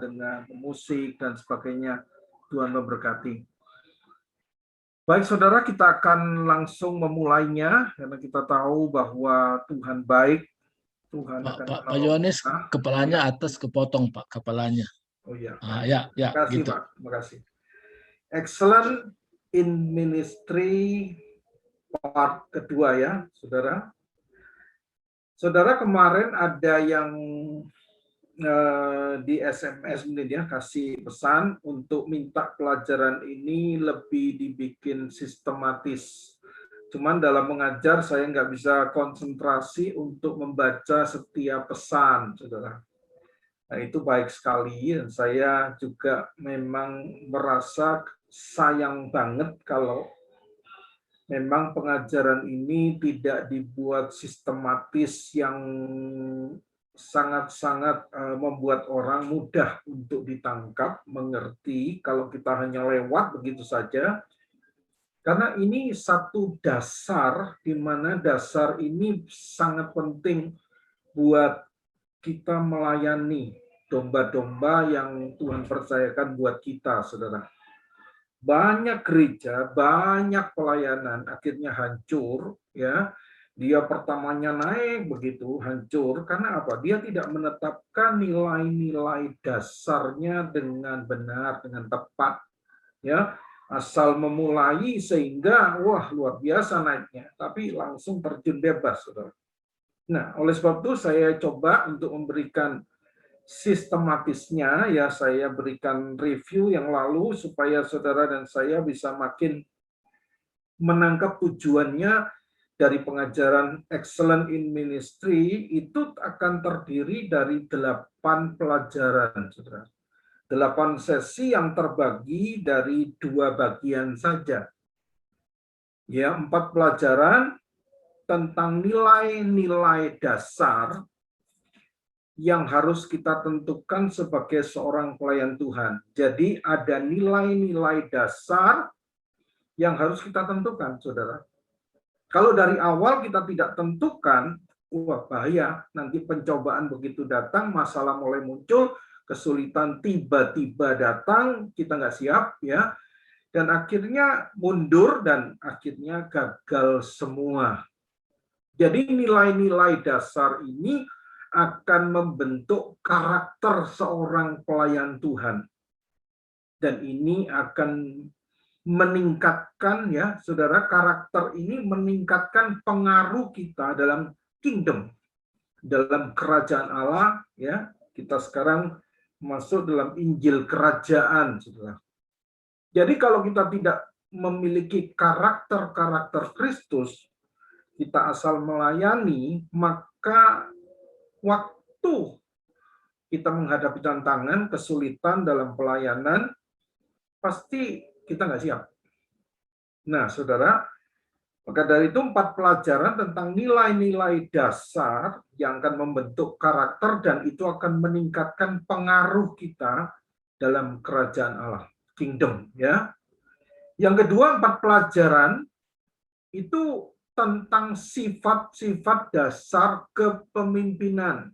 dengan musik dan sebagainya. Tuhan memberkati. Baik saudara, kita akan langsung memulainya karena kita tahu bahwa Tuhan baik. Tuhan akan Pak menolong Yohanes, kita. kepalanya atas kepotong, Pak, kepalanya. Oh iya. Ya, Terima kasih, gitu. Pak. Terima kasih. Excellent in Ministry part kedua ya, saudara. Saudara, kemarin ada yang di SMS mungkin ya kasih pesan untuk minta pelajaran ini lebih dibikin sistematis. Cuman dalam mengajar saya nggak bisa konsentrasi untuk membaca setiap pesan, saudara. Nah, itu baik sekali dan saya juga memang merasa sayang banget kalau memang pengajaran ini tidak dibuat sistematis yang sangat-sangat membuat orang mudah untuk ditangkap, mengerti kalau kita hanya lewat begitu saja. Karena ini satu dasar, di mana dasar ini sangat penting buat kita melayani domba-domba yang Tuhan percayakan buat kita, saudara. Banyak gereja, banyak pelayanan akhirnya hancur, ya. Dia pertamanya naik begitu hancur karena apa? Dia tidak menetapkan nilai-nilai dasarnya dengan benar, dengan tepat, ya. Asal memulai sehingga wah luar biasa naiknya, tapi langsung terjun bebas, saudara. Nah, oleh sebab itu saya coba untuk memberikan sistematisnya, ya saya berikan review yang lalu supaya saudara dan saya bisa makin menangkap tujuannya dari pengajaran Excellent in Ministry. Itu akan terdiri dari 8 pelajaran, saudara. 8 sesi yang terbagi dari 2 bagian saja. Ya, 4 pelajaran tentang nilai-nilai dasar yang harus kita tentukan sebagai seorang pelayan Tuhan. Jadi ada nilai-nilai dasar yang harus kita tentukan, saudara. Kalau dari awal kita tidak tentukan, wah bahaya. Nanti pencobaan begitu datang, masalah mulai muncul, kesulitan tiba-tiba datang, kita nggak siap, ya. Dan akhirnya mundur dan akhirnya gagal semua. Jadi nilai-nilai dasar ini akan membentuk karakter seorang pelayan Tuhan. Dan ini akan meningkatkan, ya saudara, karakter ini meningkatkan pengaruh kita dalam kingdom, dalam kerajaan Allah, ya. Kita sekarang masuk dalam Injil kerajaan, saudara. Jadi kalau kita tidak memiliki karakter-karakter Kristus, kita asal melayani, maka waktu kita menghadapi tantangan, kesulitan dalam pelayanan, pasti kita nggak siap. Nah, saudara, maka dari itu 4 pelajaran tentang nilai-nilai dasar yang akan membentuk karakter dan itu akan meningkatkan pengaruh kita dalam kerajaan Allah, kingdom, ya. Yang kedua, 4 pelajaran itu tentang sifat-sifat dasar kepemimpinan.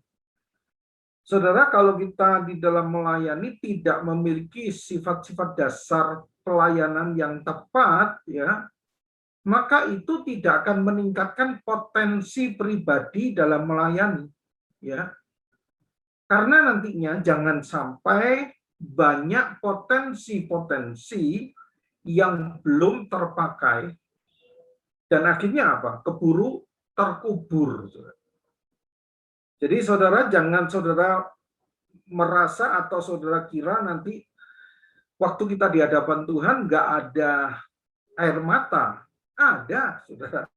Saudara, kalau kita di dalam melayani tidak memiliki sifat-sifat dasar pelayanan yang tepat, ya, maka itu tidak akan meningkatkan potensi pribadi dalam melayani, ya. Karena nantinya jangan sampai banyak potensi-potensi yang belum terpakai dan akhirnya apa? Keburu terkubur. Jadi saudara, jangan saudara merasa atau saudara kira nanti waktu kita di hadapan Tuhan nggak ada air mata. Ada, saudara.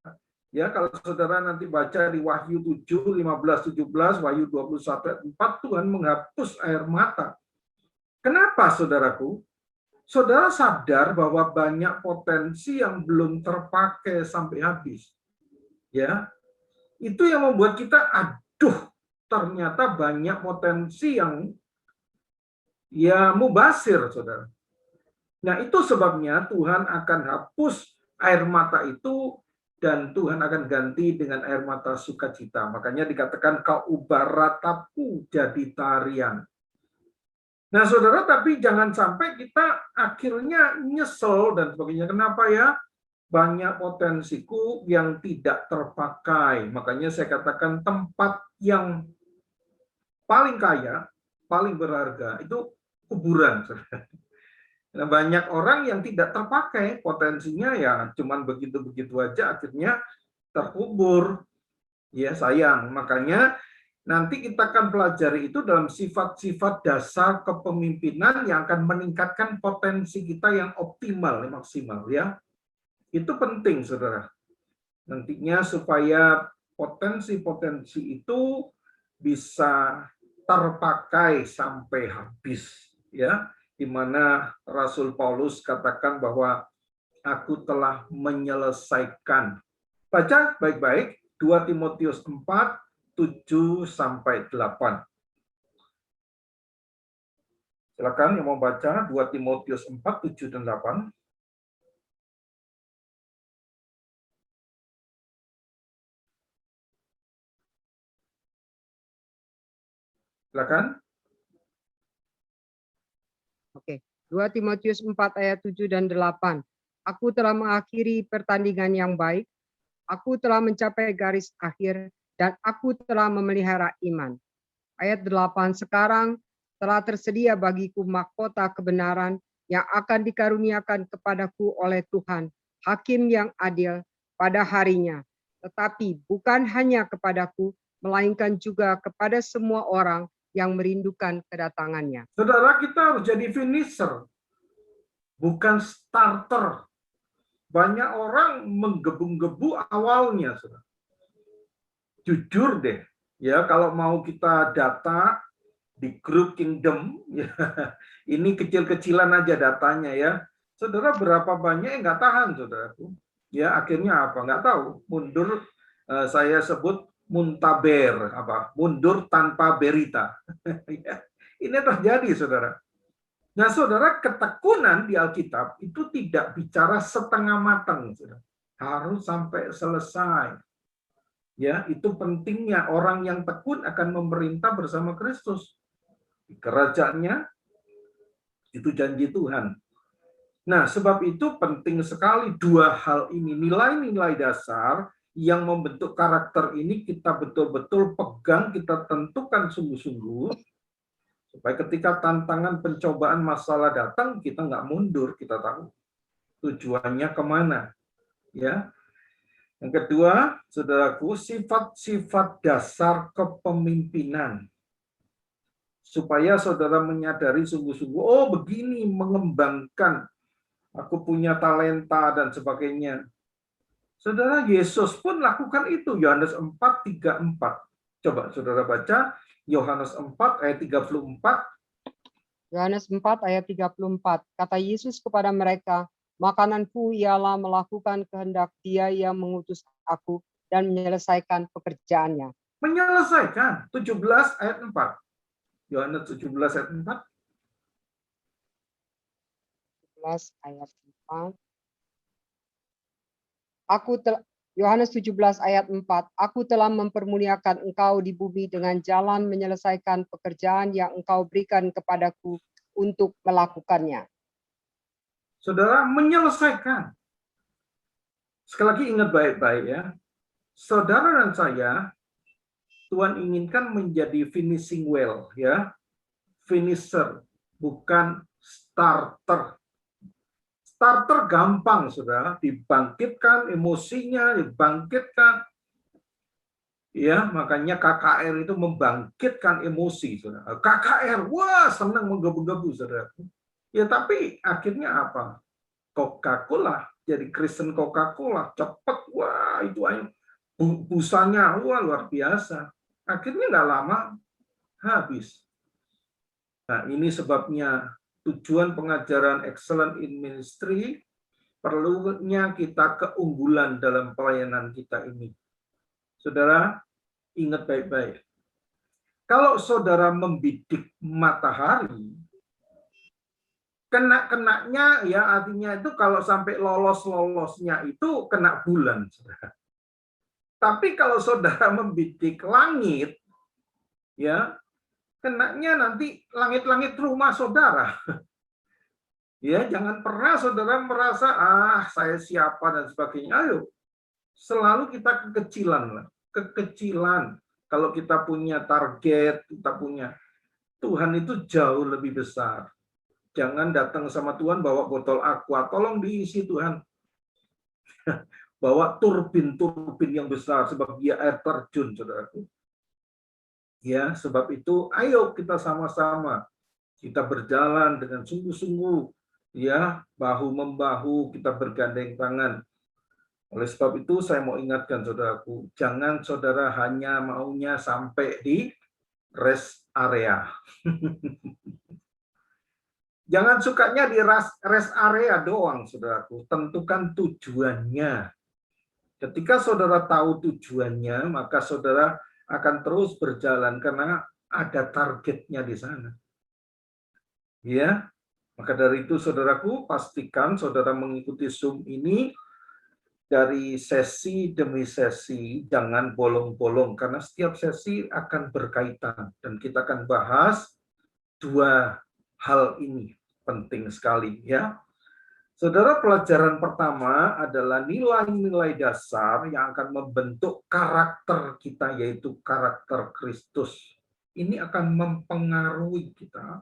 Ya, kalau saudara nanti baca di Wahyu 7, 15, 17, Wahyu 21 ayat 4, Tuhan menghapus air mata. Kenapa, saudaraku? Saudara sadar bahwa banyak potensi yang belum terpakai sampai habis. Ya, itu yang membuat kita, aduh, ternyata banyak potensi yang ya mubazir, saudara. Nah, itu sebabnya Tuhan akan hapus air mata itu dan Tuhan akan ganti dengan air mata sukacita. Makanya dikatakan kau ubah rataku jadi tarian. Nah, saudara, tapi jangan sampai kita akhirnya nyesel dan sebagainya. Kenapa ya? Banyak potensiku yang tidak terpakai. Makanya saya katakan tempat yang paling kaya, paling berharga, itu kuburan. Saudara. Nah, banyak orang yang tidak terpakai potensinya ya cuman begitu-begitu aja akhirnya terkubur. Ya, sayang. Makanya nanti kita akan pelajari itu dalam sifat-sifat dasar kepemimpinan yang akan meningkatkan potensi kita yang optimal, yang maksimal ya. Itu penting, Saudara. Nantinya supaya potensi-potensi itu bisa terpakai sampai habis ya, di mana Rasul Paulus katakan bahwa aku telah menyelesaikan. Baca baik-baik 2 Timotius 4 7 sampai 8. Silakan yang mau baca 2 Timotius 4 7 dan 8. Silakan. Oke. 2 Timotius 4 ayat 7 dan 8. Aku telah mengakhiri pertandingan yang baik. Aku telah mencapai garis akhir dan aku telah memelihara iman. Ayat 8. Sekarang telah tersedia bagiku mahkota kebenaran yang akan dikaruniakan kepadaku oleh Tuhan, Hakim yang adil pada harinya. Tetapi bukan hanya kepadaku, melainkan juga kepada semua orang yang merindukan kedatangannya. Saudara, kita harus jadi finisher, bukan starter. Banyak orang menggebu-gebu awalnya, saudara. Jujur deh, ya kalau mau kita data di grup Kingdom, ya, ini kecil-kecilan aja datanya ya. Saudara, berapa banyak yang nggak tahan, saudaraku? Ya akhirnya apa? Nggak tahu. Mundur, saya sebut muntaber, apa? Mundur tanpa berita. Ini terjadi, saudara. Nah, saudara, ketekunan di Alkitab itu tidak bicara setengah matang, saudara. Harus sampai selesai. Ya, itu pentingnya orang yang tekun akan memerintah bersama Kristus. Di kerajaannya, itu janji Tuhan. Nah, sebab itu penting sekali dua hal ini. Nilai-nilai dasar yang membentuk karakter ini kita betul-betul pegang, kita tentukan sungguh-sungguh, supaya ketika tantangan pencobaan masalah datang, kita nggak mundur, kita tahu tujuannya kemana. Ya. Yang kedua, saudaraku, sifat-sifat dasar kepemimpinan. Supaya saudara menyadari sungguh-sungguh, oh begini mengembangkan, aku punya talenta dan sebagainya. Saudara, Yesus pun lakukan itu, Yohanes 4:34. Coba saudara baca, Yohanes 4 ayat 34. Yohanes 4 ayat 34. Kata Yesus kepada mereka, makananku ialah melakukan kehendak Dia yang mengutus aku dan menyelesaikan pekerjaannya. Menyelesaikan, 17 ayat 4. Yohanes 17 ayat 4. 17 ayat 4. Yohanes 17 ayat 4. Aku telah mempermuliakan engkau di bumi dengan jalan menyelesaikan pekerjaan yang engkau berikan kepadaku untuk melakukannya. Saudara, menyelesaikan. Sekali lagi ingat baik-baik ya. Saudara dan saya, Tuhan inginkan menjadi finishing well ya. Finisher, bukan starter. Starter gampang, saudara, dibangkitkan emosinya, dibangkitkan. Ya, makanya KKR itu membangkitkan emosi, saudara. KKR, wah senang menggebu-gebu, saudara. Ya, tapi akhirnya apa? Coca-Cola, jadi Kristen Coca-Cola, cepat, wah itu aja. Busanya, wah luar biasa. Akhirnya nggak lama habis. Nah, ini sebabnya tujuan pengajaran Excellent in Ministry, perlunya kita keunggulan dalam pelayanan kita ini. Saudara, ingat baik-baik. Kalau saudara membidik matahari, kena-kenanya ya artinya itu kalau sampai lolos-lolosnya itu kena bulan. Saudara. Tapi kalau saudara membidik langit, ya kenanya nanti langit-langit rumah saudara. Ya, jangan pernah saudara merasa saya siapa dan sebagainya. Ayo, selalu kita kekecilan lah, kekecilan. Kalau kita punya target, kita punya Tuhan itu jauh lebih besar. Jangan datang sama Tuhan bawa botol aqua, tolong diisi Tuhan. Bawa turbin-turbin yang besar sebab dia air terjun, saudaraku. Ya, sebab itu ayo kita sama-sama kita berjalan dengan sungguh-sungguh, ya, bahu membahu, kita bergandeng tangan. Oleh sebab itu saya mau ingatkan saudaraku, jangan saudara hanya maunya sampai di rest area. Jangan sukanya di rest area doang, saudaraku. Tentukan tujuannya. Ketika saudara tahu tujuannya, maka saudara akan terus berjalan karena ada targetnya di sana. Ya, maka dari itu saudaraku, pastikan saudara mengikuti Zoom ini dari sesi demi sesi, jangan bolong-bolong karena setiap sesi akan berkaitan dan kita akan bahas dua hal ini penting sekali ya. Saudara, pelajaran pertama adalah nilai-nilai dasar yang akan membentuk karakter kita, yaitu karakter Kristus. Ini akan mempengaruhi kita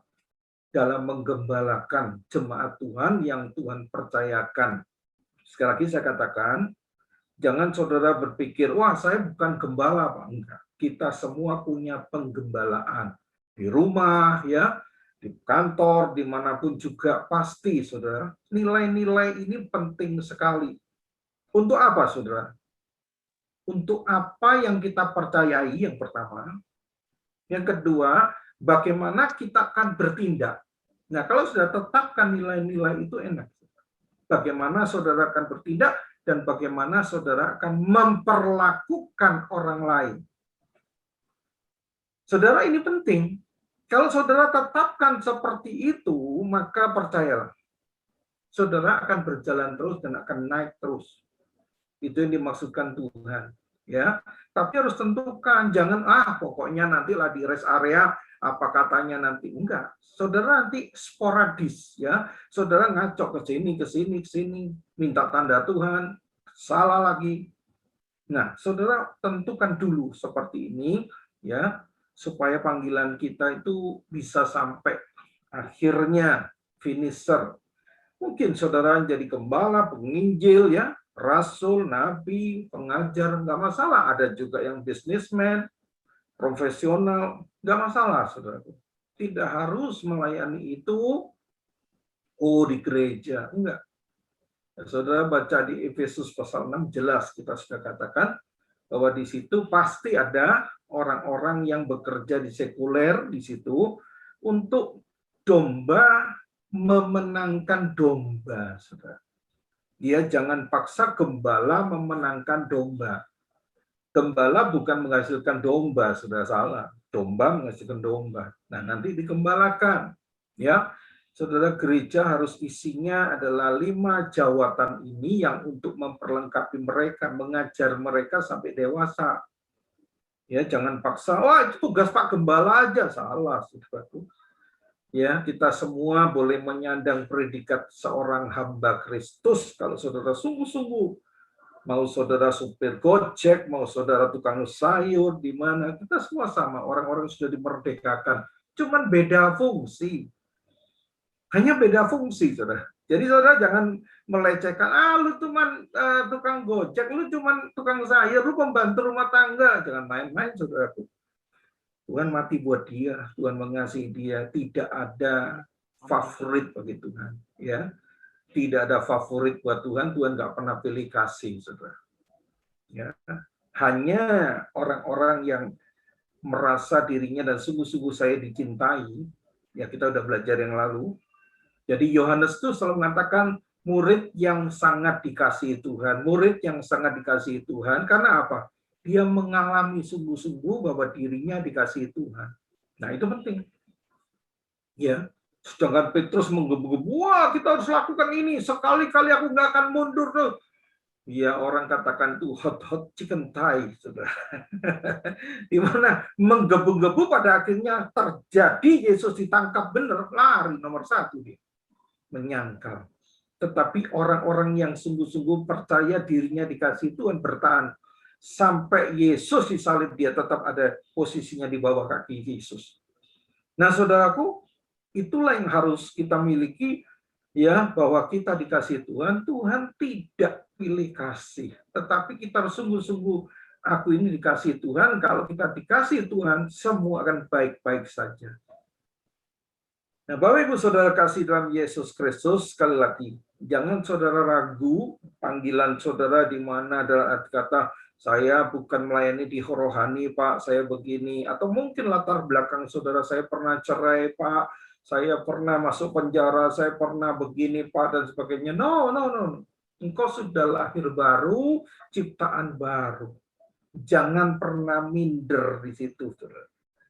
dalam menggembalakan jemaat Tuhan yang Tuhan percayakan. Sekali lagi saya katakan, jangan saudara berpikir, wah saya bukan gembala, Pak. Enggak. Kita semua punya penggembalaan. Di rumah, ya, di kantor, dimanapun juga pasti, saudara. Nilai-nilai ini penting sekali. Untuk apa, saudara? Untuk apa yang kita percayai, yang pertama. Yang kedua, bagaimana kita akan bertindak. Nah, kalau sudah tetapkan nilai-nilai itu enak. Bagaimana saudara akan bertindak dan bagaimana saudara akan memperlakukan orang lain. Saudara, ini penting. Kalau saudara tetapkan seperti itu, maka percayalah, saudara akan berjalan terus dan akan naik terus. Itu yang dimaksudkan Tuhan. Ya, tapi harus tentukan, jangan pokoknya nantilah di rest area apa katanya nanti, enggak. Saudara nanti sporadis ya. Saudara ngacok ke sini, minta tanda Tuhan, salah lagi. Nah, saudara tentukan dulu seperti ini ya, supaya panggilan kita itu bisa sampai akhirnya finisher. Mungkin saudara jadi gembala, penginjil ya, rasul, nabi, pengajar, enggak masalah. Ada juga yang businessman, profesional, enggak masalah, saudaraku. Tidak harus melayani itu di gereja, enggak. Saudara baca di Efesus pasal 6 jelas kita sudah katakan bahwa di situ pasti ada orang-orang yang bekerja di sekuler di situ untuk domba memenangkan domba, saudara. Dia jangan paksa gembala memenangkan domba. Gembala bukan menghasilkan domba, sudah salah. Domba menghasilkan domba. Nah, nanti digembalakan. Ya, saudara, gereja harus isinya adalah 5 jawatan ini yang untuk memperlengkapi mereka, mengajar mereka sampai dewasa. Ya, jangan paksa, wah itu tugas Pak Gembala aja, salah, saudaraku. Ya, kita semua boleh menyandang predikat seorang hamba Kristus kalau saudara sungguh-sungguh. Mau saudara supir Gojek, mau saudara tukang sayur, di mana kita semua sama, orang-orang sudah dimerdekakan. Cuman beda fungsi. Hanya beda fungsi, saudara. Jadi saudara jangan melecehkan, lu cuman tukang Gojek, lu cuman tukang sayur, lu pembantu rumah tangga. Jangan main-main, saudaraku. Tuhan mati buat dia, Tuhan mengasihi dia, tidak ada favorit bagi Tuhan. Ya, tidak ada favorit buat Tuhan, Tuhan nggak pernah pilih kasih, saudara. Ya, hanya orang-orang yang merasa dirinya dan sungguh-sungguh saya dicintai, ya kita udah belajar yang lalu. Jadi Yohanes itu selalu mengatakan murid yang sangat dikasihi Tuhan, murid yang sangat dikasihi Tuhan, karena apa? Dia mengalami sungguh-sungguh bahwa dirinya dikasihi Tuhan. Nah, itu penting. Ya, sedangkan Petrus menggebu-gebu, wah kita harus lakukan ini, sekali-kali aku nggak akan mundur tuh. Ya, orang katakan itu hot chicken thigh, saudara. Di mana menggebu-gebu pada akhirnya terjadi, Yesus ditangkap benar, lari nomor satu dia. Menyangkal. Tetapi orang-orang yang sungguh-sungguh percaya dirinya dikasih Tuhan bertahan. Sampai Yesus disalib, dia tetap ada posisinya di bawah kaki Yesus. Nah, saudaraku, itulah yang harus kita miliki, ya, bahwa kita dikasih Tuhan. Tuhan tidak pilih kasih, tetapi kita harus sungguh-sungguh, aku ini dikasih Tuhan. Kalau kita dikasih Tuhan, semua akan baik-baik saja. Nah, Bapak Ibu Saudara kasih dalam Yesus Kristus, sekali lagi, jangan saudara ragu panggilan saudara di mana adalah arti kata, saya bukan melayani di rohani, Pak, saya begini. Atau mungkin latar belakang saudara, saya pernah cerai, Pak, saya pernah masuk penjara, saya pernah begini, Pak, dan sebagainya. No. Engkau sudah lahir baru, ciptaan baru. Jangan pernah minder di situ, saudara.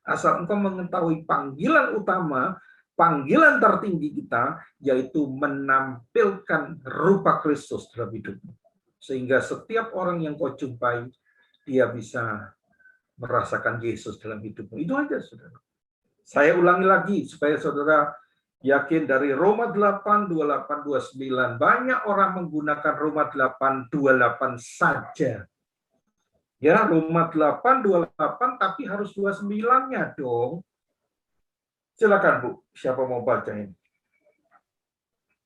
Asal engkau mengetahui panggilan utama, panggilan tertinggi kita, yaitu menampilkan rupa Kristus dalam hidupmu. Sehingga setiap orang yang kau jumpai, dia bisa merasakan Yesus dalam hidupmu. Itu aja, saudara. Saya ulangi lagi, supaya saudara yakin dari Roma 8, 28, 29. Banyak orang menggunakan Roma 8, 28 saja. Ya, Roma 8, 28, tapi harus 29-nya dong. Silakan, Bu. Siapa mau baca ini?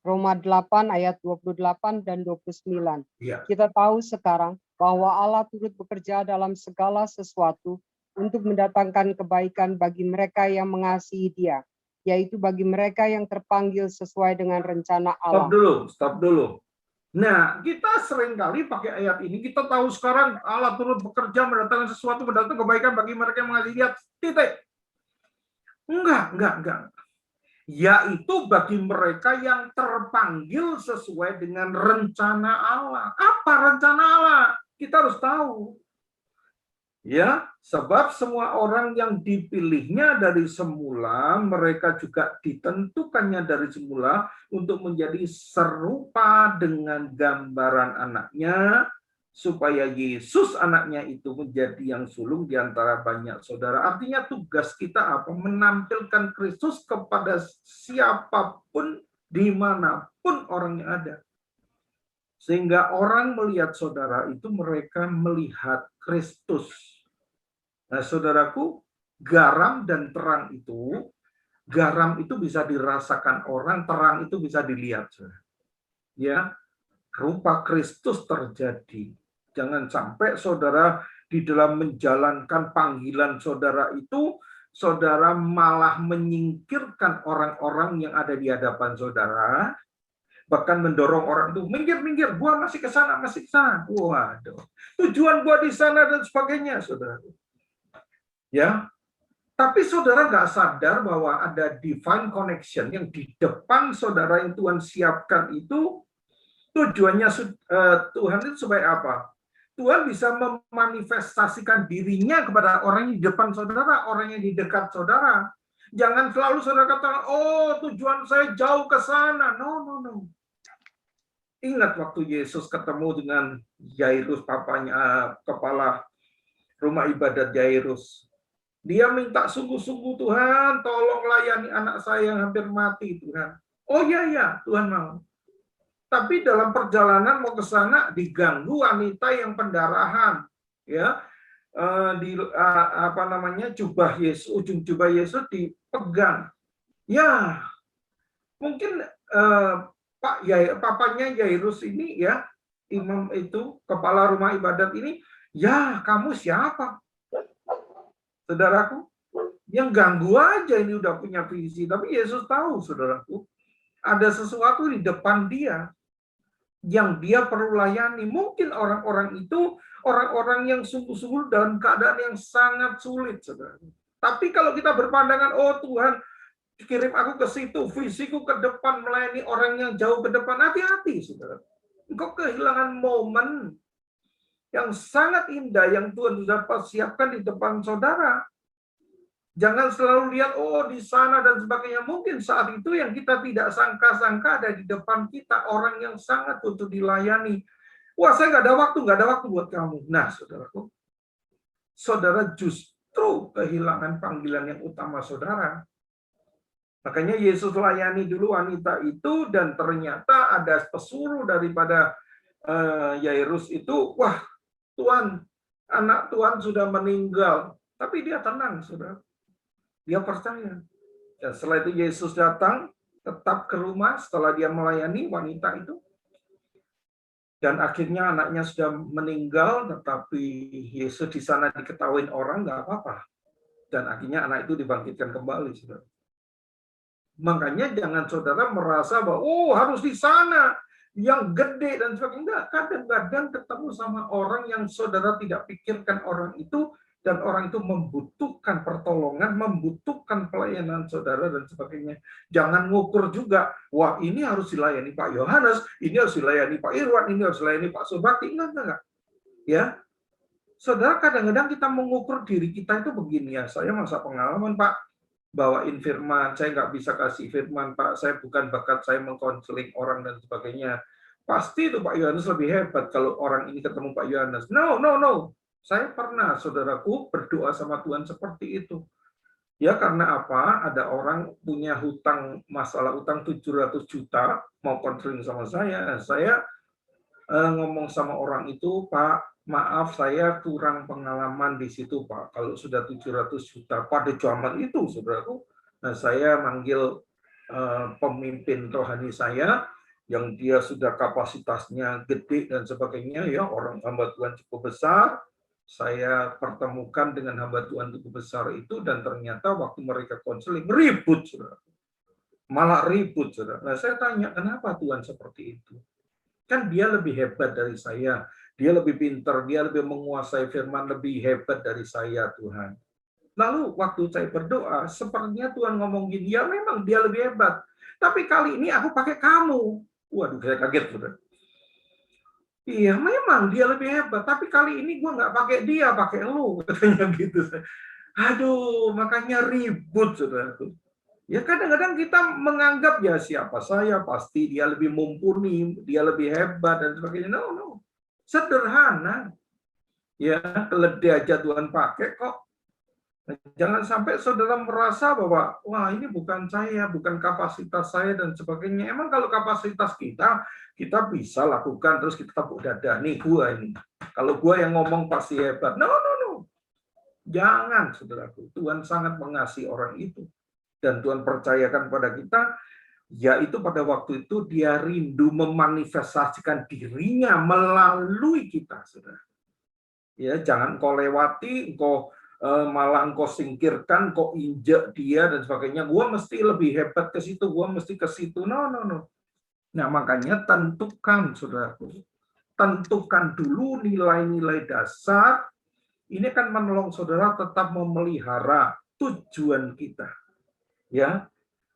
Roma 8 ayat 28 dan 29. Ya. Kita tahu sekarang bahwa Allah turut bekerja dalam segala sesuatu untuk mendatangkan kebaikan bagi mereka yang mengasihi Dia, yaitu bagi mereka yang terpanggil sesuai dengan rencana Allah. Stop dulu. Nah, kita seringkali pakai ayat ini, kita tahu sekarang Allah turut bekerja mendatangkan sesuatu, mendatangkan kebaikan bagi mereka yang mengasihi Dia. Titik. Enggak. Yaitu bagi mereka yang terpanggil sesuai dengan rencana Allah. Apa rencana Allah? Kita harus tahu. Ya, sebab semua orang yang dipilihnya dari semula, mereka juga ditentukannya dari semula untuk menjadi serupa dengan gambaran anaknya, supaya Yesus anaknya itu menjadi yang sulung di antara banyak saudara. Artinya tugas kita apa? Menampilkan Kristus kepada siapapun, dimanapun orang yang ada. Sehingga orang melihat saudara itu, mereka melihat Kristus. Nah, saudaraku, garam dan terang itu, garam itu bisa dirasakan orang, terang itu bisa dilihat. Ya, rupa Kristus terjadi. Jangan sampai saudara di dalam menjalankan panggilan saudara itu, saudara malah menyingkirkan orang-orang yang ada di hadapan saudara, bahkan mendorong orang itu, minggir, gua masih ke sana. Waduh, tujuan gua di sana dan sebagainya, saudara. Ya, tapi saudara nggak sadar bahwa ada divine connection yang di depan saudara yang Tuhan siapkan itu, tujuannya Tuhan itu supaya apa? Tuhan bisa memanifestasikan dirinya kepada orang yang di depan saudara, orang yang di dekat saudara. Jangan selalu saudara katakan, oh tujuan saya jauh ke sana. No. Ingat waktu Yesus ketemu dengan Yairus, papanya, kepala rumah ibadat Yairus. Dia minta sungguh-sungguh, Tuhan tolong layani anak saya yang hampir mati, Tuhan. Oh iya, Tuhan mau. Tapi dalam perjalanan mau ke sana diganggu wanita yang pendarahan, ya, jubah Yesus, ujung jubah Yesus dipegang. Ya, mungkin papanya Yairus ini, ya, imam itu, kepala rumah ibadat ini, ya kamu siapa? Saudaraku, yang ganggu aja ini udah punya visi, tapi Yesus tahu, saudaraku, ada sesuatu di depan dia yang dia perlu layani. Mungkin orang-orang itu orang-orang yang sungguh-sungguh dalam keadaan yang sangat sulit, saudara. Tapi kalau kita berpandangan, oh Tuhan kirim aku ke situ, visiku ke depan melayani orang yang jauh ke depan, hati-hati, saudara. Engkau kehilangan momen yang sangat indah yang Tuhan sudah persiapkan di depan saudara. Jangan selalu lihat, oh di sana dan sebagainya. Mungkin saat itu yang kita tidak sangka-sangka ada di depan kita, orang yang sangat butuh dilayani. Wah, saya nggak ada waktu buat kamu. Nah, saudaraku, saudara justru kehilangan panggilan yang utama saudara. Makanya Yesus layani dulu wanita itu, dan ternyata ada pesuruh daripada Yairus itu, wah Tuhan, anak Tuhan sudah meninggal. Tapi dia tenang, saudara. Dia percaya. Dan setelah itu Yesus datang, tetap ke rumah setelah dia melayani wanita itu. Dan akhirnya anaknya sudah meninggal, tetapi Yesus di sana diketahui orang, nggak apa-apa. Dan akhirnya anak itu dibangkitkan kembali, saudara. Makanya jangan saudara merasa bahwa, oh harus di sana, yang gede dan sebagainya. Enggak, kadang-kadang ketemu sama orang yang saudara tidak pikirkan orang itu, dan orang itu membutuhkan pertolongan, membutuhkan pelayanan saudara dan sebagainya. Jangan ngukur juga, wah ini harus dilayani Pak Yohanes, ini harus dilayani Pak Irwan, ini harus dilayani Pak Subakti. Enggak. Ya, saudara, kadang-kadang kita mengukur diri kita itu begini ya, saya masa pengalaman Pak, bawain firman, saya nggak bisa kasih firman Pak, saya bukan bakat saya mengkonseling orang dan sebagainya. Pasti itu Pak Yohanes lebih hebat kalau orang ini ketemu Pak Yohanes. No. Saya pernah, saudaraku, berdoa sama Tuhan seperti itu. Ya karena apa? Ada orang punya hutang, masalah hutang 700 juta, mau konseling sama saya. Saya ngomong sama orang itu, Pak, maaf saya kurang pengalaman di situ, Pak. Kalau sudah 700 juta pada zaman itu, saudaraku, nah saya manggil pemimpin rohani saya, yang dia sudah kapasitasnya gede dan sebagainya, ya orang hamba Tuhan cukup besar. Saya pertemukan dengan hamba Tuhan cukup besar itu, dan ternyata waktu mereka konseling ribut, saudara. Malah ribut, saudara. Nah, saya tanya, kenapa Tuhan seperti itu? Kan dia lebih hebat dari saya, dia lebih pintar, dia lebih menguasai firman, lebih hebat dari saya, Tuhan. Lalu waktu saya berdoa, sepertinya Tuhan ngomong gini, ya memang dia lebih hebat, tapi kali ini aku pakai kamu. Waduh, saya kaget, saudara. Iya, memang dia lebih hebat, tapi kali ini gue nggak pakai dia, pakai lu, katanya gitu. Aduh, makanya ribut, saudara. Ya kadang-kadang kita menganggap ya siapa saya, pasti dia lebih mumpuni, dia lebih hebat dan sebagainya. No. Sederhana. Ya, keledai aja Tuhan pakai kok. Jangan sampai saudara merasa bahwa wah ini bukan saya, bukan kapasitas saya dan sebagainya. Emang kalau kapasitas kita bisa lakukan, terus kita tepuk dada, nih gua ini. Kalau gua yang ngomong pasti hebat. No. Jangan, saudaraku. Tuhan sangat mengasihi orang itu. Dan Tuhan percayakan pada kita, yaitu pada waktu itu dia rindu memanifestasikan dirinya melalui kita, saudara. Ya, jangan kau lewati, malah engkau singkirkan, kau injak dia dan sebagainya. Gua mesti lebih hebat ke situ, gua mesti ke situ. No. Nah, makanya tentukan, saudaraku. Tentukan dulu nilai-nilai dasar. Ini akan menolong saudara tetap memelihara tujuan kita. Ya,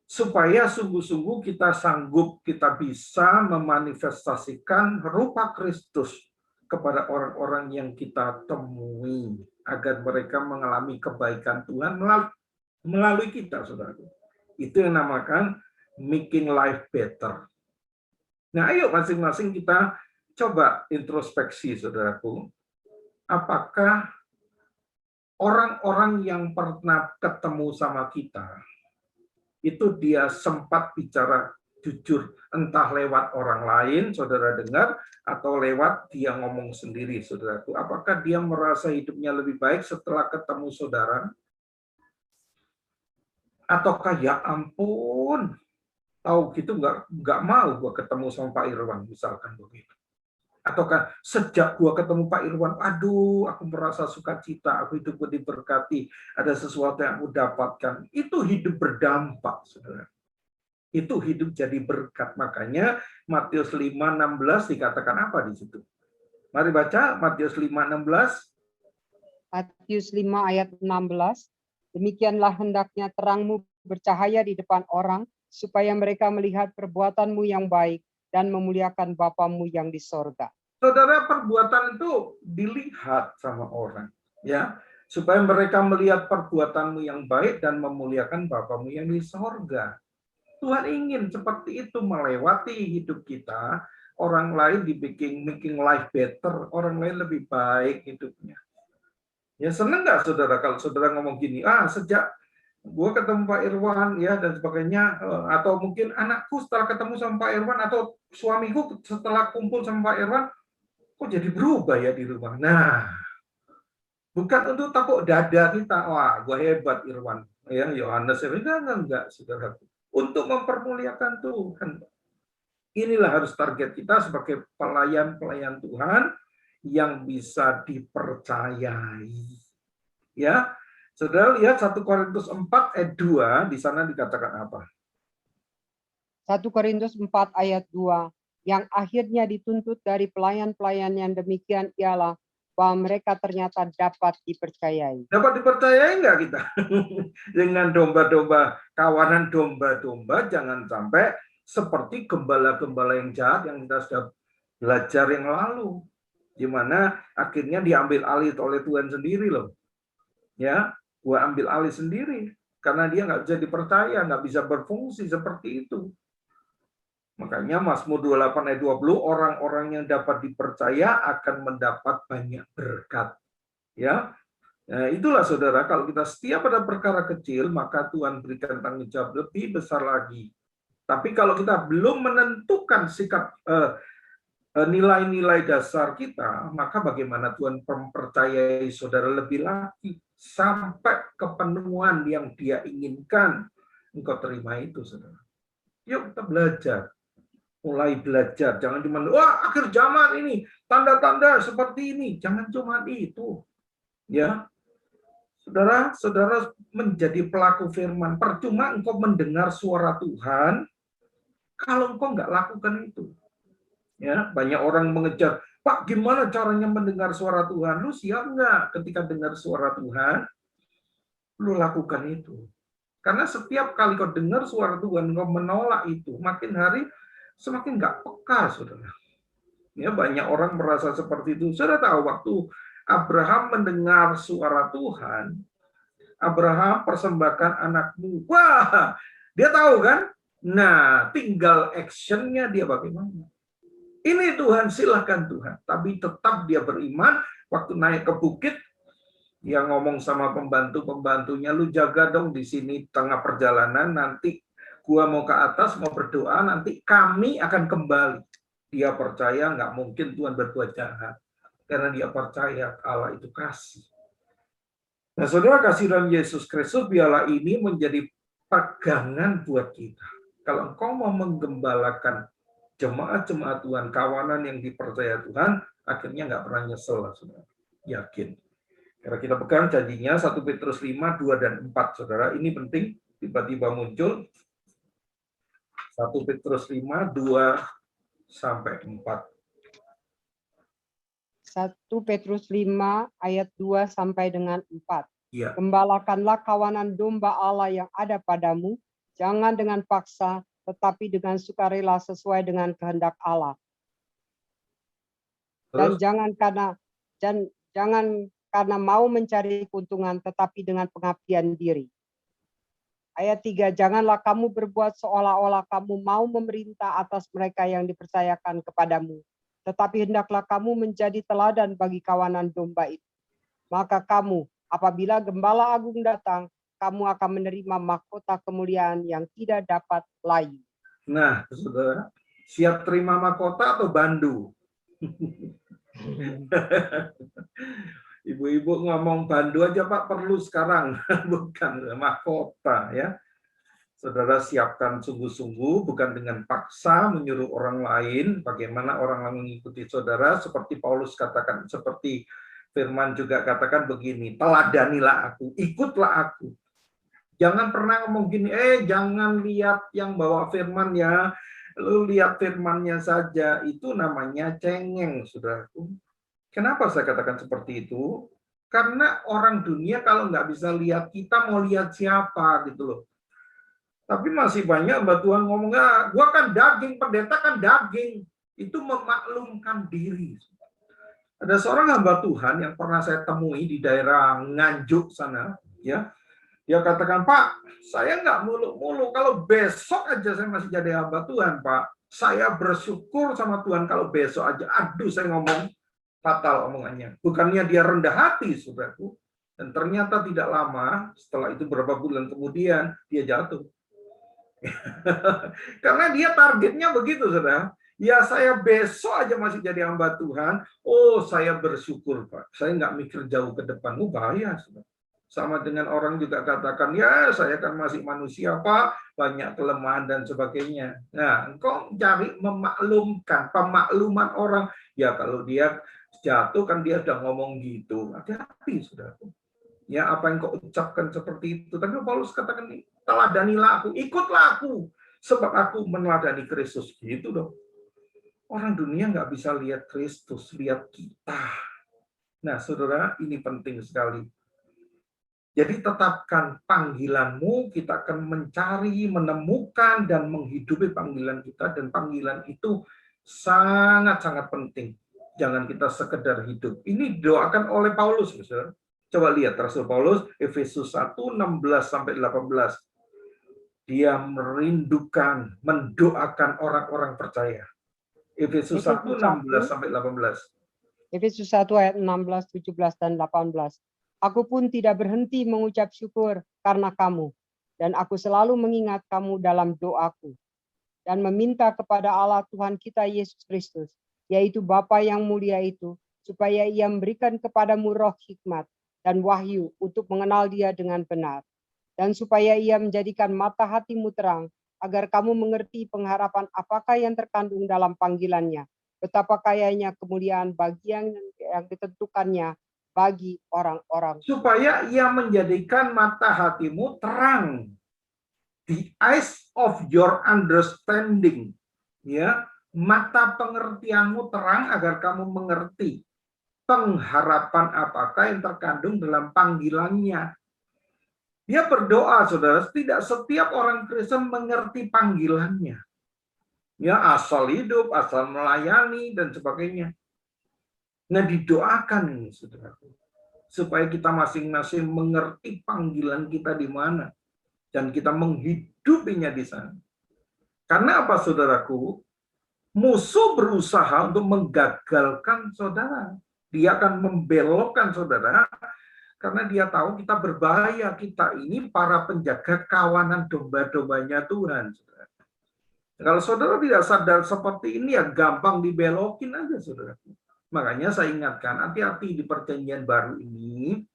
supaya sungguh-sungguh kita sanggup, kita bisa memanifestasikan rupa Kristus kepada orang-orang yang kita temui, agar mereka mengalami kebaikan Tuhan melalui kita, saudaraku. Itu yang namakan making life better. Nah, ayo masing-masing kita coba introspeksi, saudaraku. Apakah orang-orang yang pernah ketemu sama kita, itu dia sempat bicara jujur, entah lewat orang lain, saudara dengar, atau lewat dia ngomong sendiri, saudaraku. Apakah dia merasa hidupnya lebih baik setelah ketemu saudara? Ataukah ya ampun, tahu gitu nggak mau gua ketemu sama Pak Irwan, misalkan begitu. Ataukah sejak gua ketemu Pak Irwan, aduh, aku merasa sukacita, aku hidupku diberkati, ada sesuatu yang aku dapatkan. Itu hidup berdampak, saudara. Itu hidup jadi berkat. Makanya Matius 5:16 dikatakan apa di situ? Mari baca Matius 5:16. Matius 5 ayat 16. Demikianlah hendaknya terangmu bercahaya di depan orang, supaya mereka melihat perbuatanmu yang baik dan memuliakan Bapamu yang di sorga. Saudara, perbuatan itu dilihat sama orang, ya, supaya mereka melihat perbuatanmu yang baik dan memuliakan Bapamu yang di sorga. Tuhan ingin seperti itu melewati hidup kita. orang lain dibikin making life better, orang lain lebih baik hidupnya. Ya seneng nggak saudara kalau saudara ngomong gini, sejak gue ketemu Pak Irwan ya dan sebagainya, atau mungkin anakku setelah ketemu sama Pak Irwan, atau suamiku setelah kumpul sama Pak Irwan, kok jadi berubah ya di rumah. Nah, bukan untuk tepuk dada kita, wah gue hebat Irwan, ya Yohanes, enggak, saudara. Untuk mempermuliakan Tuhan. Inilah harus target kita sebagai pelayan-pelayan Tuhan yang bisa dipercayai. Ya, saudara lihat 1 Korintus 4 ayat 2, di sana dikatakan apa? 1 Korintus 4 ayat 2, yang akhirnya dituntut dari pelayan-pelayan yang demikian ialah bahwa mereka ternyata dapat dipercayai. Dapat dipercayai enggak kita? Dengan domba-domba, kawanan domba-domba, jangan sampai seperti gembala-gembala yang jahat yang kita sudah belajar yang lalu. Di mana akhirnya diambil alih oleh Tuhan sendiri loh. Ya, gua ambil alih sendiri. Karena dia nggak bisa dipercaya, nggak bisa berfungsi seperti itu. Makanya Mazmur 28 ayat 20, orang-orang yang dapat dipercaya akan mendapat banyak berkat. Ya, nah, itulah saudara, kalau kita setia pada perkara kecil, maka Tuhan berikan tanggung jawab lebih besar lagi. Tapi kalau kita belum menentukan sikap nilai-nilai dasar kita, maka bagaimana Tuhan mempercayai saudara lebih lagi sampai kepenuhan yang Dia inginkan. Engkau terima itu, saudara. Yuk kita belajar. Mulai belajar. Jangan cuma, wah akhir zaman ini, tanda-tanda seperti ini. Jangan cuma itu. Ya, saudara menjadi pelaku firman. Percuma engkau mendengar suara Tuhan, kalau engkau nggak lakukan itu. Ya, banyak orang mengejar, Pak, gimana caranya mendengar suara Tuhan? Lu siap nggak ketika dengar suara Tuhan? Lu lakukan itu. Karena setiap kali kau dengar suara Tuhan, kau menolak itu, makin hari semakin nggak peka, saudara. Ya, banyak orang merasa seperti itu. Saudara tahu waktu Abraham mendengar suara Tuhan, Abraham persembahkan anakmu. Wah, dia tahu kan? Nah, tinggal actionnya dia bagaimana. Ini Tuhan, silahkan Tuhan. Tapi tetap dia beriman. Waktu naik ke bukit, dia ngomong sama pembantu-pembantunya, lu jaga dong di sini tengah perjalanan, nanti gua mau ke atas, mau berdoa, nanti kami akan kembali. Dia percaya nggak mungkin Tuhan berbuat jahat. Karena dia percaya Allah itu kasih. Nah, saudara, kasihan Yesus Kristus, biarlah ini menjadi pegangan buat kita. Kalau engkau mau menggembalakan jemaat-jemaat Tuhan, kawanan yang dipercaya Tuhan, akhirnya nggak pernah nyesel, saudara. Yakin. Karena kita pegang janjinya 1 Petrus 5, 2 dan 4, saudara. Ini penting, tiba-tiba muncul. 1 Petrus 5, 2 sampai 4. 1 Petrus 5 ayat 2 sampai dengan 4. Ya. Gembalakanlah kawanan domba Allah yang ada padamu, jangan dengan paksa, tetapi dengan sukarela sesuai dengan kehendak Allah. Dan jangan karena mau mencari keuntungan, tetapi dengan pengabdian diri. Ayat 3, janganlah kamu berbuat seolah-olah kamu mau memerintah atas mereka yang dipercayakan kepadamu, tetapi hendaklah kamu menjadi teladan bagi kawanan domba itu. Maka kamu, apabila Gembala Agung datang, kamu akan menerima mahkota kemuliaan yang tidak dapat layu. Nah, saudara, siap terima mahkota atau bandu? Ibu-ibu ngomong bandu aja Pak perlu sekarang, bukan mahkota ya. Saudara siapkan sungguh-sungguh, bukan dengan paksa menyuruh orang lain, bagaimana orang lain mengikuti saudara, seperti Paulus katakan, seperti Firman juga katakan begini, teladanilah aku, ikutlah aku. Jangan pernah ngomong gini, jangan lihat yang bawa firman ya, lu lihat firmannya saja, itu namanya cengeng, saudaraku. Kenapa saya katakan seperti itu? Karena orang dunia kalau nggak bisa lihat kita, mau lihat siapa gitu loh. Tapi masih banyak hamba Tuhan ngomong, gua kan daging, pendeta kan daging. Itu memaklumkan diri. Ada seorang hamba Tuhan yang pernah saya temui di daerah Nganjuk sana, ya. Dia katakan, Pak, saya nggak muluk-muluk. Kalau besok aja saya masih jadi hamba Tuhan, Pak. Saya bersyukur sama Tuhan kalau besok aja, aduh saya ngomong fatal omongannya. Bukannya dia rendah hati, saudaraku. Dan ternyata tidak lama, setelah itu beberapa bulan kemudian, dia jatuh. Karena dia targetnya begitu, saudara. Ya saya besok aja masih jadi hamba Tuhan. Oh, saya bersyukur, Pak. Saya nggak mikir jauh ke depan. Bahaya, saudara. Sama dengan orang juga katakan, ya saya kan masih manusia, Pak, banyak kelemahan dan sebagainya. Nah, engkau cari memaklumkan, pemakluman orang. Ya kalau dia jatuh kan dia udah ngomong gitu. Hati-hati, saudaraku. Ya apa yang kau ucapkan seperti itu. Tapi Paulus katakan, teladanilah aku, ikutlah aku. Sebab aku meneladani Kristus. Gitu dong. Orang dunia nggak bisa lihat Kristus, lihat kita. Nah, saudara, ini penting sekali. Jadi tetapkan panggilanmu, kita akan mencari, menemukan, dan menghidupi panggilan kita. Dan panggilan itu sangat-sangat penting. Jangan kita sekedar hidup. Ini didoakan oleh Paulus, saudara. Coba lihat Rasul Paulus, Efesus 1, 16-18. Dia merindukan, mendoakan orang-orang percaya. Efesus 1, 16-18. Efesus 1 ayat 16, 17, dan 18. Aku pun tidak berhenti mengucap syukur karena kamu, dan aku selalu mengingat kamu dalam doaku, dan meminta kepada Allah Tuhan kita Yesus Kristus, yaitu Bapa yang mulia itu, supaya Ia memberikan kepadamu roh hikmat dan wahyu untuk mengenal Dia dengan benar, dan supaya Ia menjadikan mata hatimu terang, agar kamu mengerti pengharapan apakah yang terkandung dalam panggilannya, betapa kayanya kemuliaan bagian yang ditentukannya bagi orang-orang. Supaya Ia menjadikan mata hatimu terang. The eyes of your understanding. Ya, mata pengertianmu terang agar kamu mengerti pengharapan apakah yang terkandung dalam panggilannya. Dia berdoa, saudara, tidak setiap orang Kristen mengerti panggilannya. Ya, asal hidup, asal melayani, dan sebagainya. Nah, didoakan ini, saudara, supaya kita masing-masing mengerti panggilan kita di mana. Dan kita menghidupinya di sana. Karena apa, saudaraku? Musuh berusaha untuk menggagalkan saudara. Dia akan membelokkan saudara, karena dia tahu kita berbahaya. Kita ini para penjaga kawanan domba-dombanya Tuhan. Saudara. Kalau saudara tidak sadar seperti ini, ya gampang dibelokin aja, saudara. Makanya saya ingatkan, hati-hati di perjanjian baru ini.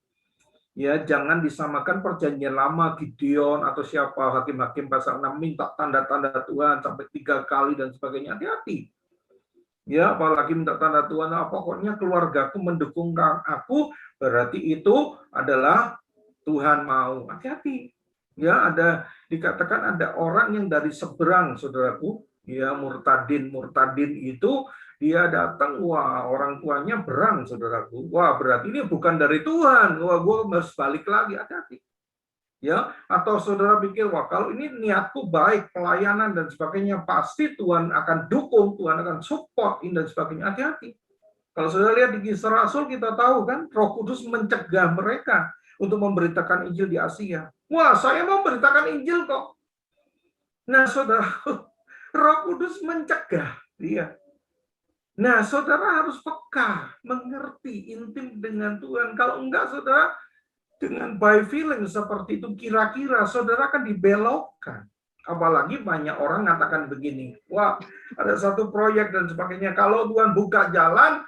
Ya, jangan disamakan perjanjian lama, Gideon atau siapa, hakim-hakim pasal 6 minta tanda-tanda Tuhan sampai 3 kali dan sebagainya. Hati-hati. Ya, apalagi minta tanda Tuhan, pokoknya keluargaku mendukung aku, berarti itu adalah Tuhan mau. Hati-hati. Ya, dikatakan ada orang yang dari seberang, saudaraku, ya, murtadin itu dia datang, wah orang tuanya berang, saudaraku. Wah berarti ini bukan dari Tuhan. Wah gue harus balik lagi, hati-hati. Ya, atau saudara pikir, wah kalau ini niatku baik, pelayanan dan sebagainya, pasti Tuhan akan dukung, Tuhan akan support dan sebagainya. Hati-hati. Kalau saudara lihat di Kisah Rasul, kita tahu kan, Roh Kudus mencegah mereka untuk memberitakan Injil di Asia. Wah, saya mau memberitakan Injil kok. Nah, saudara, Roh Kudus mencegah dia. Nah, saudara harus peka, mengerti, intim dengan Tuhan. Kalau enggak, saudara, dengan by feeling seperti itu, kira-kira saudara akan dibelokkan. Apalagi banyak orang mengatakan begini, wah, ada satu proyek dan sebagainya. Kalau Tuhan buka jalan,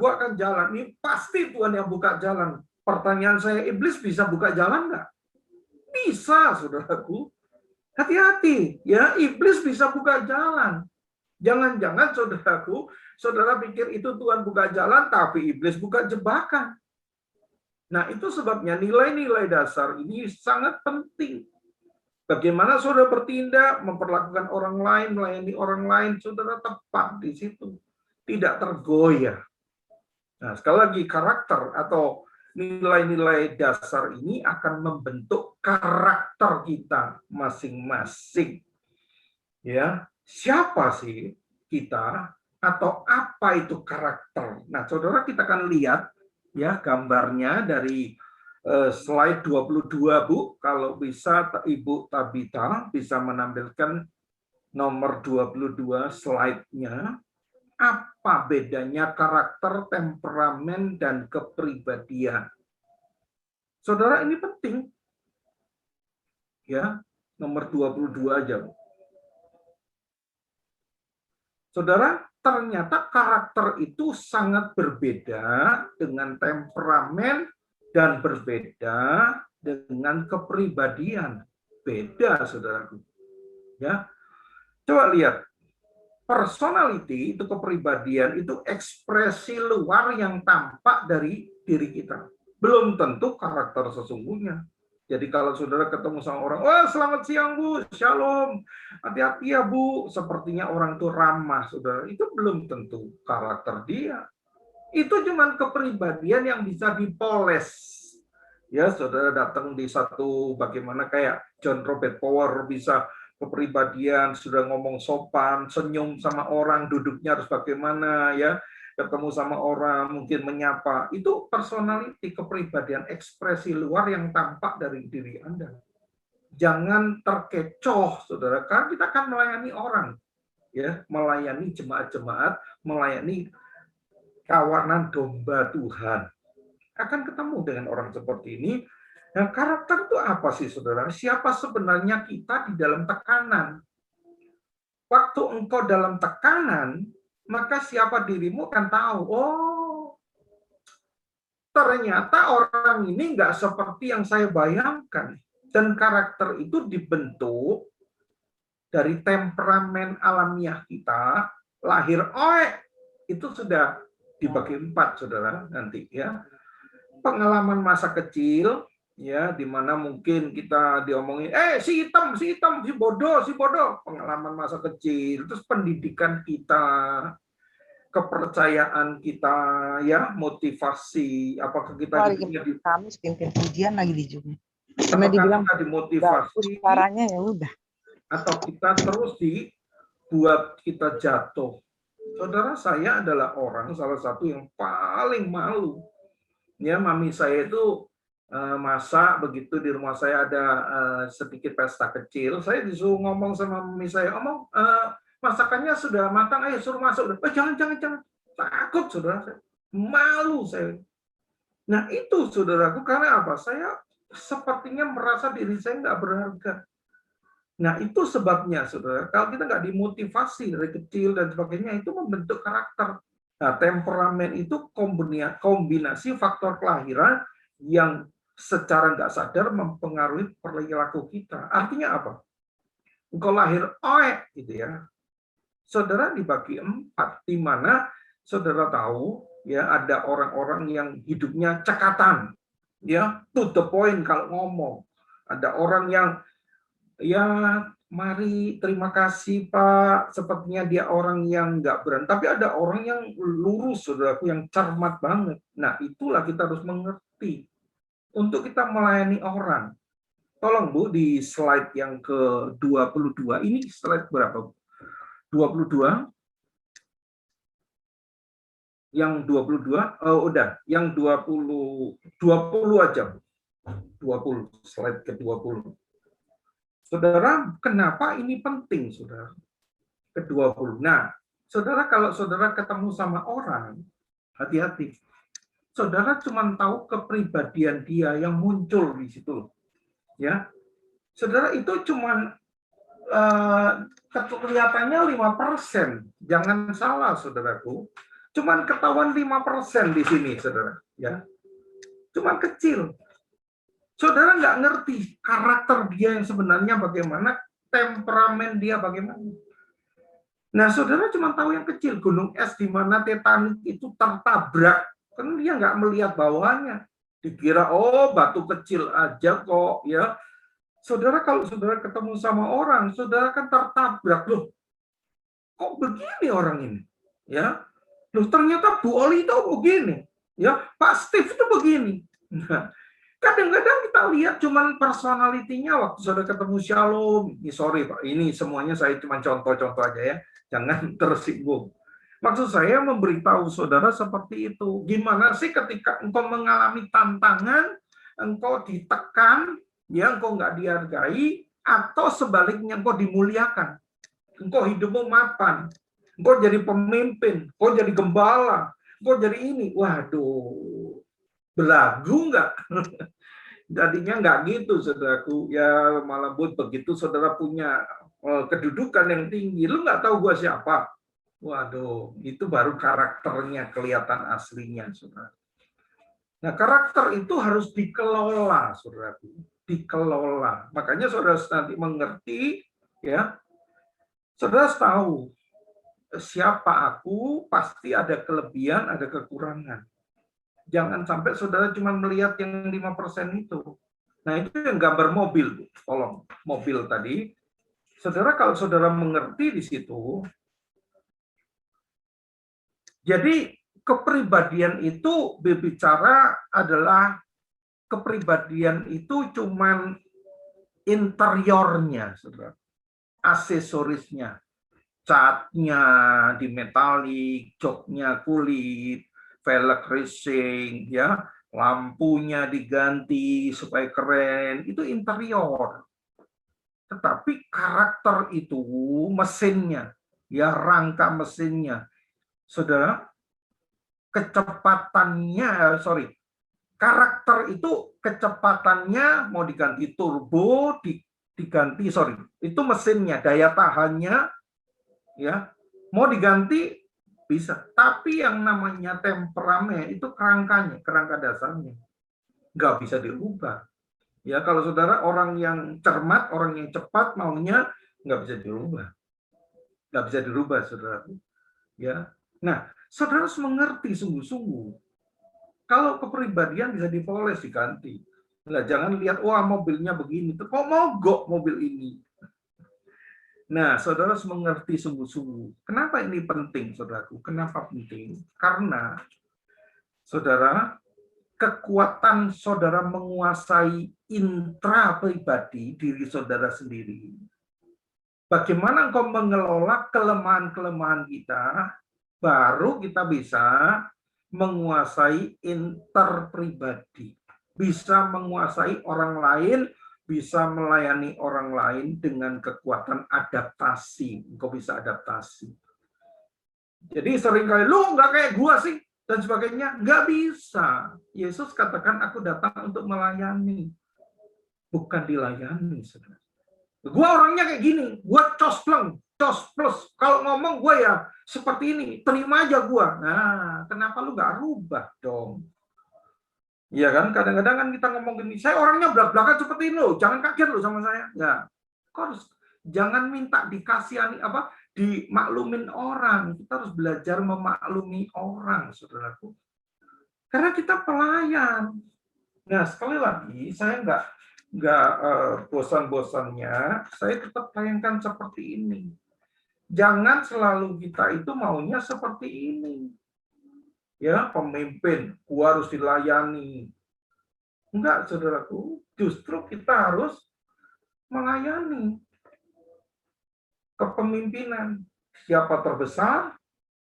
gua akan jalan. Ini pasti Tuhan yang buka jalan. Pertanyaan saya, iblis bisa buka jalan enggak? Bisa, saudaraku. Hati-hati, ya, iblis bisa buka jalan. Jangan-jangan saudaraku, saudara pikir itu Tuhan buka jalan, tapi iblis buka jebakan. Nah, itu sebabnya nilai-nilai dasar ini sangat penting. Bagaimana saudara bertindak, memperlakukan orang lain, melayani orang lain, saudara tepat di situ. Tidak tergoyah. Nah, sekali lagi, karakter atau nilai-nilai dasar ini akan membentuk karakter kita masing-masing. Ya. Siapa sih kita atau apa itu karakter? Nah, saudara kita akan lihat ya gambarnya dari slide 22, Bu. Kalau bisa Ibu Tabita bisa menampilkan nomor 22 slide-nya, apa bedanya karakter, temperamen, dan kepribadian. Saudara, ini penting. Ya, nomor 22 aja. Saudara, ternyata karakter itu sangat berbeda dengan temperamen dan berbeda dengan kepribadian. Beda, saudaraku. Ya, coba lihat. Personality itu kepribadian, itu ekspresi luar yang tampak dari diri kita. Belum tentu karakter sesungguhnya. Jadi kalau saudara ketemu sama orang, wah selamat siang Bu, shalom, hati-hati ya Bu, sepertinya orang itu ramah, saudara. Itu belum tentu karakter dia. Itu cuma kepribadian yang bisa dipoles. Ya, saudara datang di satu, bagaimana kayak John Robert Power bisa kepribadian, sudah ngomong sopan, senyum sama orang, duduknya harus bagaimana, ya, ketemu sama orang, mungkin menyapa. Itu personality, kepribadian, ekspresi luar yang tampak dari diri Anda. Jangan terkecoh, saudara, karena kita akan melayani orang, ya, melayani jemaat-jemaat, melayani kawanan domba Tuhan. Akan ketemu dengan orang seperti ini. Nah, karakter itu apa sih, saudara? Siapa sebenarnya kita di dalam tekanan? Waktu engkau dalam tekanan, maka siapa dirimu akan tahu, oh, ternyata orang ini nggak seperti yang saya bayangkan. Dan karakter itu dibentuk dari temperamen alamiah kita, lahir itu sudah dibagi 4, saudara, nanti ya. Pengalaman masa kecil, ya, di mana mungkin kita diomongin, si hitam, si bodoh, pengalaman masa kecil, terus pendidikan kita, kepercayaan kita, ya, motivasi, apakah kita di Kamis pimpin pujian lagi di Zoom. Apakah dibilang kita dimotivasi, caranya ya udah, atau kita terus dibuat kita jatuh. Saudara, saya adalah orang salah satu yang paling malu. Ya, mami saya itu masak, begitu di rumah saya ada sedikit pesta kecil, saya disuruh ngomong sama mami saya, masakannya sudah matang, ayo suruh masuk. Jangan, takut, saudara, saya malu saya. Nah itu, saudaraku, karena apa? Saya sepertinya merasa diri saya nggak berharga. Nah itu sebabnya, saudara, kalau kita nggak dimotivasi dari kecil dan sebagainya, itu membentuk karakter. Nah, temperamen itu kombinasi faktor kelahiran yang secara nggak sadar mempengaruhi perilaku kita. Artinya apa? Engkau lahir gitu ya. Saudara dibagi 4, di mana saudara tahu ya ada orang-orang yang hidupnya cekatan, ya, to the point kalau ngomong. Ada orang yang ya mari, terima kasih Pak, sepertinya dia orang yang nggak berani. Tapi ada orang yang lurus, saudaraku, yang cermat banget. Nah, itulah kita harus mengerti untuk kita melayani orang. Tolong Bu, di slide yang ke-22, ini slide berapa? 22? Yang 22? Oh, udah. Yang 20 aja, Bu. 20, slide ke-20. Saudara, kenapa ini penting, saudara? Ke-20. Nah, saudara, kalau saudara ketemu sama orang, hati-hati. Saudara cuma tahu kepribadian dia yang muncul di situ. Ya. Saudara, itu cuma kelihatannya 5%. Jangan salah, saudaraku. Cuma ketahuan 5% di sini, saudara. Ya. Cuma kecil. Saudara nggak ngerti karakter dia yang sebenarnya bagaimana, temperamen dia bagaimana. Nah, saudara cuma tahu yang kecil, gunung es di mana Titanic itu tertabrak. Kan dia nggak melihat bawahnya. Dikira, oh batu kecil aja kok, ya. Saudara, kalau saudara ketemu sama orang, saudara kan tertabrak. Loh, kok begini orang ini? Ya, loh ternyata Bu Oli itu begini. Ya, Pak Steve itu begini. Nah, kadang-kadang kita lihat cuman personalitinya waktu saudara ketemu Shalom. Sorry Pak, ini semuanya saya cuma contoh-contoh aja ya. Jangan tersinggung. Maksud saya memberitahu saudara seperti itu. Gimana sih ketika engkau mengalami tantangan, engkau ditekan, ya engkau nggak dihargai, atau sebaliknya engkau dimuliakan. engkau hidupmu mapan, engkau jadi pemimpin, engkau jadi gembala, engkau jadi ini. Waduh, belagu nggak? Jadinya nggak gitu, saudaraku. Ya malah buat begitu saudara punya kedudukan yang tinggi, lu nggak tahu gua siapa. Waduh, itu baru karakternya kelihatan aslinya, saudara. Nah, karakter itu harus dikelola, saudaraku. Dikelola. Makanya saudara nanti mengerti, ya. Saudara tahu siapa aku, pasti ada kelebihan, ada kekurangan. Jangan sampai saudara cuma melihat yang 5% itu. Nah, itu yang gambar mobil, tolong. Mobil tadi. Saudara, kalau saudara mengerti di situ, jadi kepribadian itu berbicara adalah kepribadian itu cuman interiornya, saudara. Aksesorisnya. Catnya di metalik, joknya kulit, velg racing, ya, lampunya diganti supaya keren, itu interior. Tetapi karakter itu mesinnya, ya, rangka mesinnya, saudara, karakter itu kecepatannya mau diganti turbo, diganti, itu mesinnya, daya tahannya, ya, mau diganti bisa. Tapi yang namanya temperamen itu kerangka dasarnya nggak bisa dirubah. Ya, kalau saudara orang yang cermat, orang yang cepat maunya nggak bisa dirubah, saudara. Ya, nah, saudara harus mengerti sungguh-sungguh. Kalau kepribadian bisa dipoles, diganti. Nah, jangan lihat, wah mobilnya begini, kok mogok mobil ini. Nah, saudara harus mengerti sungguh-sungguh. Kenapa ini penting, saudaraku? Kenapa penting? Karena, saudara, kekuatan saudara menguasai intra pribadi diri saudara sendiri. Bagaimana engkau mengelola kelemahan-kelemahan kita, baru kita bisa menguasai interpribadi. Bisa menguasai orang lain, bisa melayani orang lain dengan kekuatan adaptasi. Engkau bisa adaptasi. Jadi seringkali, lu nggak kayak gua sih, dan sebagainya. Nggak bisa. Yesus katakan, aku datang untuk melayani. Bukan dilayani, saudara. Gua orangnya kayak gini, gua cospleng, cosplus. Kalau ngomong gua ya seperti ini, terima aja gua. Nah, kenapa lu nggak rubah dong? Iya kan, kadang-kadang kan kita ngomong gini, saya orangnya belak-belakan seperti ini loh, jangan kaget loh sama saya. Ya, harus jangan minta dikasihani dimaklumin orang. Kita harus belajar memaklumi orang, saudaraku. Karena kita pelayan. Nah, sekali lagi saya nggak bosan-bosannya, saya tetap tayangkan seperti ini. Jangan selalu kita itu maunya seperti ini. Ya, pemimpin, gua harus dilayani. Enggak, saudaraku, justru kita harus melayani kepemimpinan. Siapa terbesar,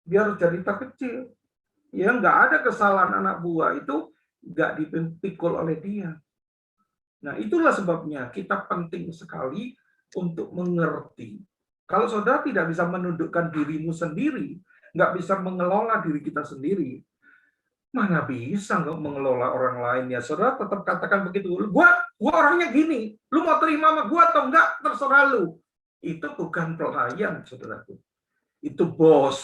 dia harus jadi terkecil. Ya, enggak ada kesalahan anak buah itu enggak dipikul oleh dia. Nah, itulah sebabnya kita penting sekali untuk mengerti. Kalau saudara tidak bisa menundukkan dirimu sendiri, nggak bisa mengelola diri kita sendiri, mana bisa nggak mengelola orang lain ya? Saudara tetap katakan begitu. Gua orangnya gini, lu mau terima sama gua atau enggak, terserah lu. Itu bukan pelayan, saudaraku. Itu bos.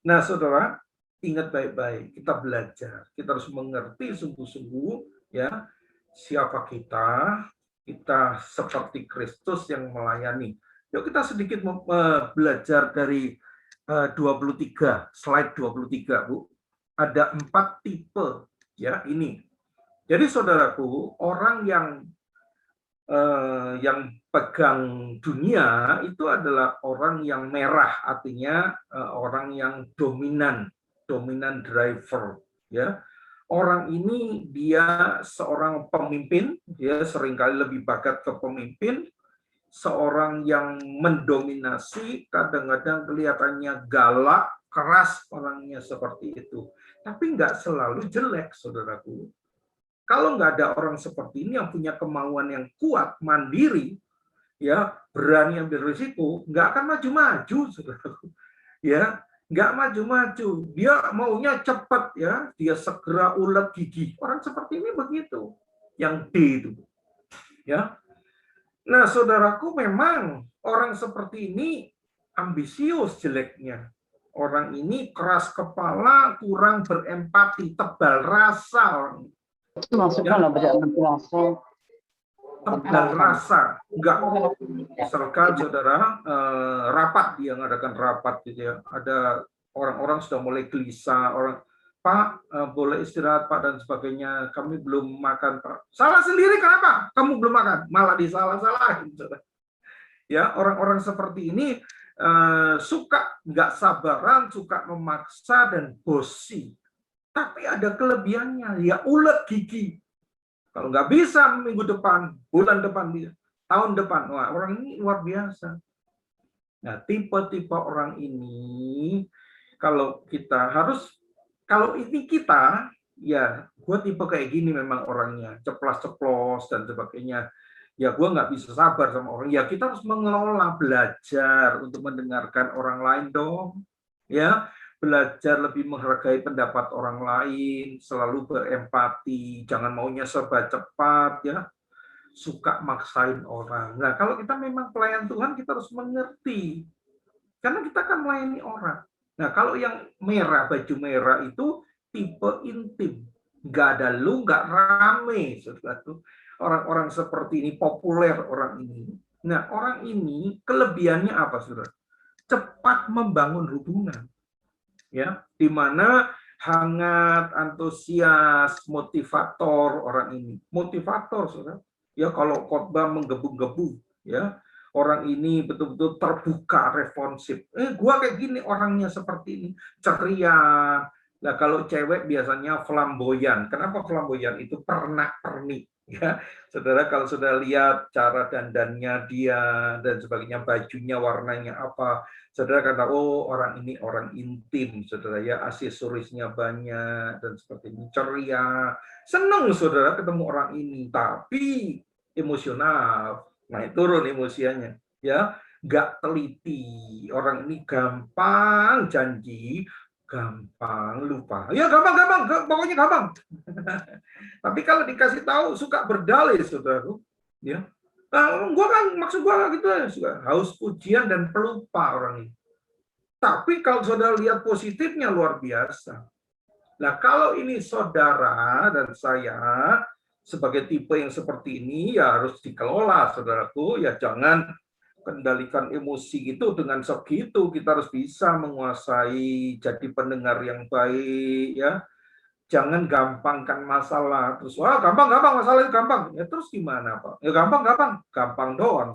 Nah, saudara, ingat baik-baik. Kita belajar. Kita harus mengerti sungguh-sungguh, ya, siapa kita. Kita seperti Kristus yang melayani. Yuk kita sedikit belajar dari 23, slide 23, Bu. Ada 4 tipe, ya, ini. Jadi saudaraku, orang yang pegang dunia itu adalah orang yang merah, artinya orang yang dominan driver, ya. Orang ini dia seorang pemimpin, dia seringkali lebih bakat ke pemimpin. Seorang yang mendominasi, kadang-kadang kelihatannya galak, keras orangnya seperti itu. Tapi nggak selalu jelek, saudaraku. Kalau nggak ada orang seperti ini yang punya kemauan yang kuat, mandiri, ya berani ambil risiko, nggak akan maju-maju, saudaraku. Ya, nggak maju-maju. Dia maunya cepat, ya, dia segera ulet gigi. Orang seperti ini begitu, yang D itu, ya. Nah, saudaraku, memang orang seperti ini ambisius jeleknya. Orang ini keras kepala, kurang berempati, tebal rasa. Maksudnya lah banyak penjelasan. Tebal rasa, enggak. Misalkan saudara rapat, dia ngadakan rapat gitu ya, ada orang-orang sudah mulai gelisah, orang, Pak, boleh istirahat Pak dan sebagainya, kami belum makan Pak. Salah sendiri, kenapa kamu belum makan, malah disalah-salahin, saudara. Ya, orang-orang seperti ini suka nggak sabaran, suka memaksa dan bosi, tapi ada kelebihannya, ya ulet gigi. Kalau nggak bisa minggu depan, bulan depan, tahun depan, wah, orang ini luar biasa. Nah, tipe-tipe orang ini, kalau ini kita, ya, gue tipe kayak gini memang orangnya, ceplas-ceplos dan sebagainya. Ya, gue nggak bisa sabar sama orang. Ya, kita harus mengelola, belajar untuk mendengarkan orang lain dong. Ya, belajar lebih menghargai pendapat orang lain, selalu berempati, jangan maunya serba cepat, ya, suka maksain orang. Nah, kalau kita memang pelayan Tuhan, kita harus mengerti, karena kita akan melayani orang. Nah, kalau yang merah, baju merah itu tipe intim, nggak ada lu, nggak rame, sesuatu. Orang-orang seperti ini populer, orang ini. Nah, orang ini kelebihannya apa, saudara? Cepat membangun hubungan. Ya, di mana hangat, antusias, motivator orang ini. Motivator, saudara. Ya, kalau khotbah menggebu-gebu, ya. Orang ini betul-betul terbuka, responsif. Gua kayak gini orangnya seperti ini, ceria. Nah, kalau cewek biasanya flamboyan. Kenapa flamboyan? Itu pernak-pernik. Ya, saudara, kalau sudah lihat cara dandannya dia dan sebagainya, bajunya warnanya apa, saudara kata, oh, orang ini orang intim, saudara, ya, aksesorisnya banyak dan seperti ini, ceria, seneng, saudara, ketemu orang ini, tapi emosional, naik turun emosiannya, ya, nggak teliti, orang ini gampang janji, gampang lupa, ya, gampang, pokoknya gampang. Tapi kalau dikasih tahu suka berdalih, saudaraku, ya. Nah, maksud gua gitu ya, suka haus pujian dan pelupa orang ini. Tapi kalau saudara lihat positifnya luar biasa. Nah, kalau ini saudara dan saya sebagai tipe yang seperti ini, ya harus dikelola, saudaraku, ya jangan kendalikan emosi gitu dengan segitu. Kita harus bisa menguasai, jadi pendengar yang baik, ya. Jangan gampangkan masalah. Terus, wah, gampang, masalah itu gampang. Ya terus gimana, Pak? Ya gampang doang.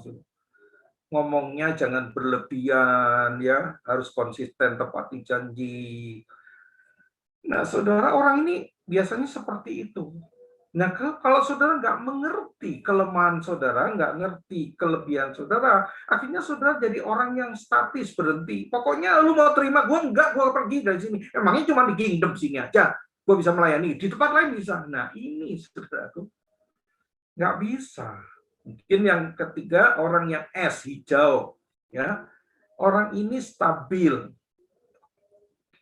Ngomongnya jangan berlebihan, ya, harus konsisten, tepati janji. Nah, saudara, orang ini biasanya seperti itu. Nah, kalau saudara nggak mengerti kelemahan saudara, nggak ngerti kelebihan saudara, akhirnya saudara jadi orang yang statis, berhenti. Pokoknya lu mau terima gue, enggak, gue pergi dari sini. Emangnya cuma di Kingdom sini aja gue bisa melayani, di tempat lain bisa. Nah, ini saudaraku nggak bisa. Mungkin yang ketiga, orang yang es hijau, ya, orang ini stabil,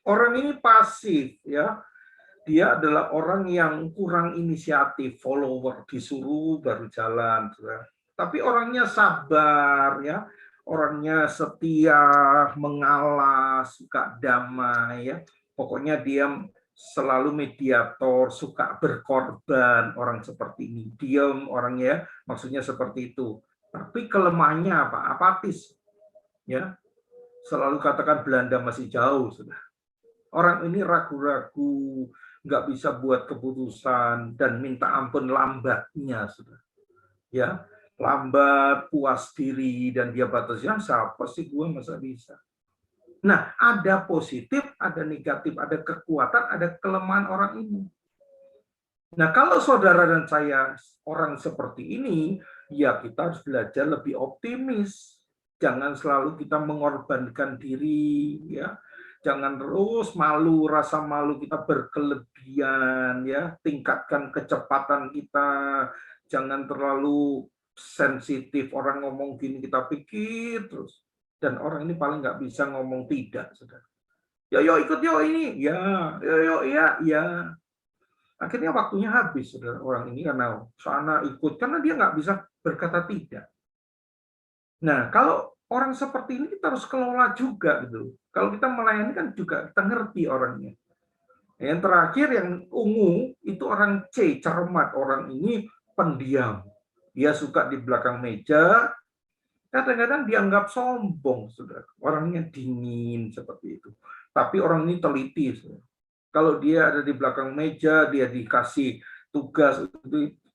orang ini pasif, ya, dia adalah orang yang kurang inisiatif, follower, disuruh baru jalan, saudara. Tapi orangnya sabar, ya, orangnya setia, mengalah, suka damai, ya, pokoknya dia selalu mediator, suka berkorban, orang seperti ini. Diam orangnya, maksudnya seperti itu. Tapi kelemahannya apa? Apatis. Ya. Selalu katakan Belanda masih jauh, sudah. Orang ini ragu-ragu, nggak bisa buat keputusan dan minta ampun lambatnya, sudah. Ya, lambat, puas diri dan dia batasnya siapa sih gue masa bisa. Nah, ada positif, ada negatif, ada kekuatan, ada kelemahan orang ini. Nah, kalau saudara dan saya orang seperti ini, ya kita harus belajar lebih optimis. Jangan selalu kita mengorbankan diri, ya. Jangan terus malu, rasa malu kita berkelebihan, ya. Tingkatkan kecepatan kita. Jangan terlalu sensitif, orang ngomong gini kita pikir terus. Dan orang ini paling nggak bisa ngomong tidak, saudara. Yo ikut yo ini, ya, yo ya. Akhirnya waktunya habis, saudara, orang ini karena sana ikut, karena dia nggak bisa berkata tidak. Nah, kalau orang seperti ini kita harus kelola juga gitu. Kalau kita melayani kan juga kita ngerti orangnya. Yang terakhir yang ungu itu orang C, cermat. Orang ini pendiam. Dia suka di belakang meja. Kadang-kadang dianggap sombong, saudara. Orangnya dingin seperti itu. Tapi orang ini teliti, saudara. Kalau dia ada di belakang meja, dia dikasih tugas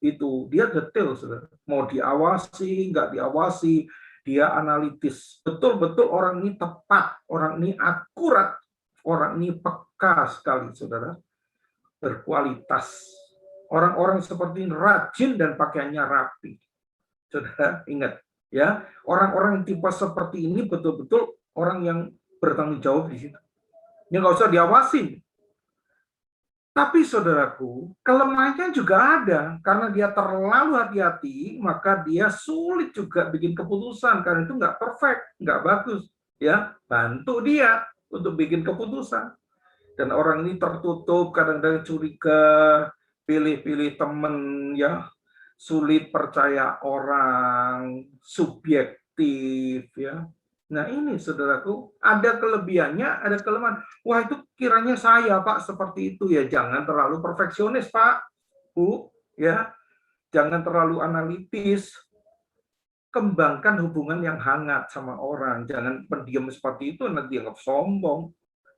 itu dia detail, saudara. Mau diawasi, nggak diawasi, dia analitis. Betul-betul orang ini tepat, orang ini akurat, orang ini peka sekali, saudara. Berkualitas. Orang-orang seperti ini rajin dan pakaiannya rapi. Saudara, ingat ya, orang-orang tipe seperti ini betul-betul orang yang bertanggung jawab di situ. Ya nggak usah diawasin. Tapi saudaraku, kelemahannya juga ada. Karena dia terlalu hati-hati, maka dia sulit juga bikin keputusan. Karena itu nggak perfect, nggak bagus. Ya, bantu dia untuk bikin keputusan. Dan orang ini tertutup, kadang-kadang curiga, pilih-pilih temen, ya, sulit percaya orang, subjektif, ya. Nah ini saudaraku, ada kelebihannya, ada kelemahan. Wah itu kiranya saya Pak seperti itu ya. Jangan terlalu perfeksionis Pak, Bu, ya. Jangan terlalu analitis. Kembangkan hubungan yang hangat sama orang. Jangan pendiam seperti itu nanti dianggap sombong.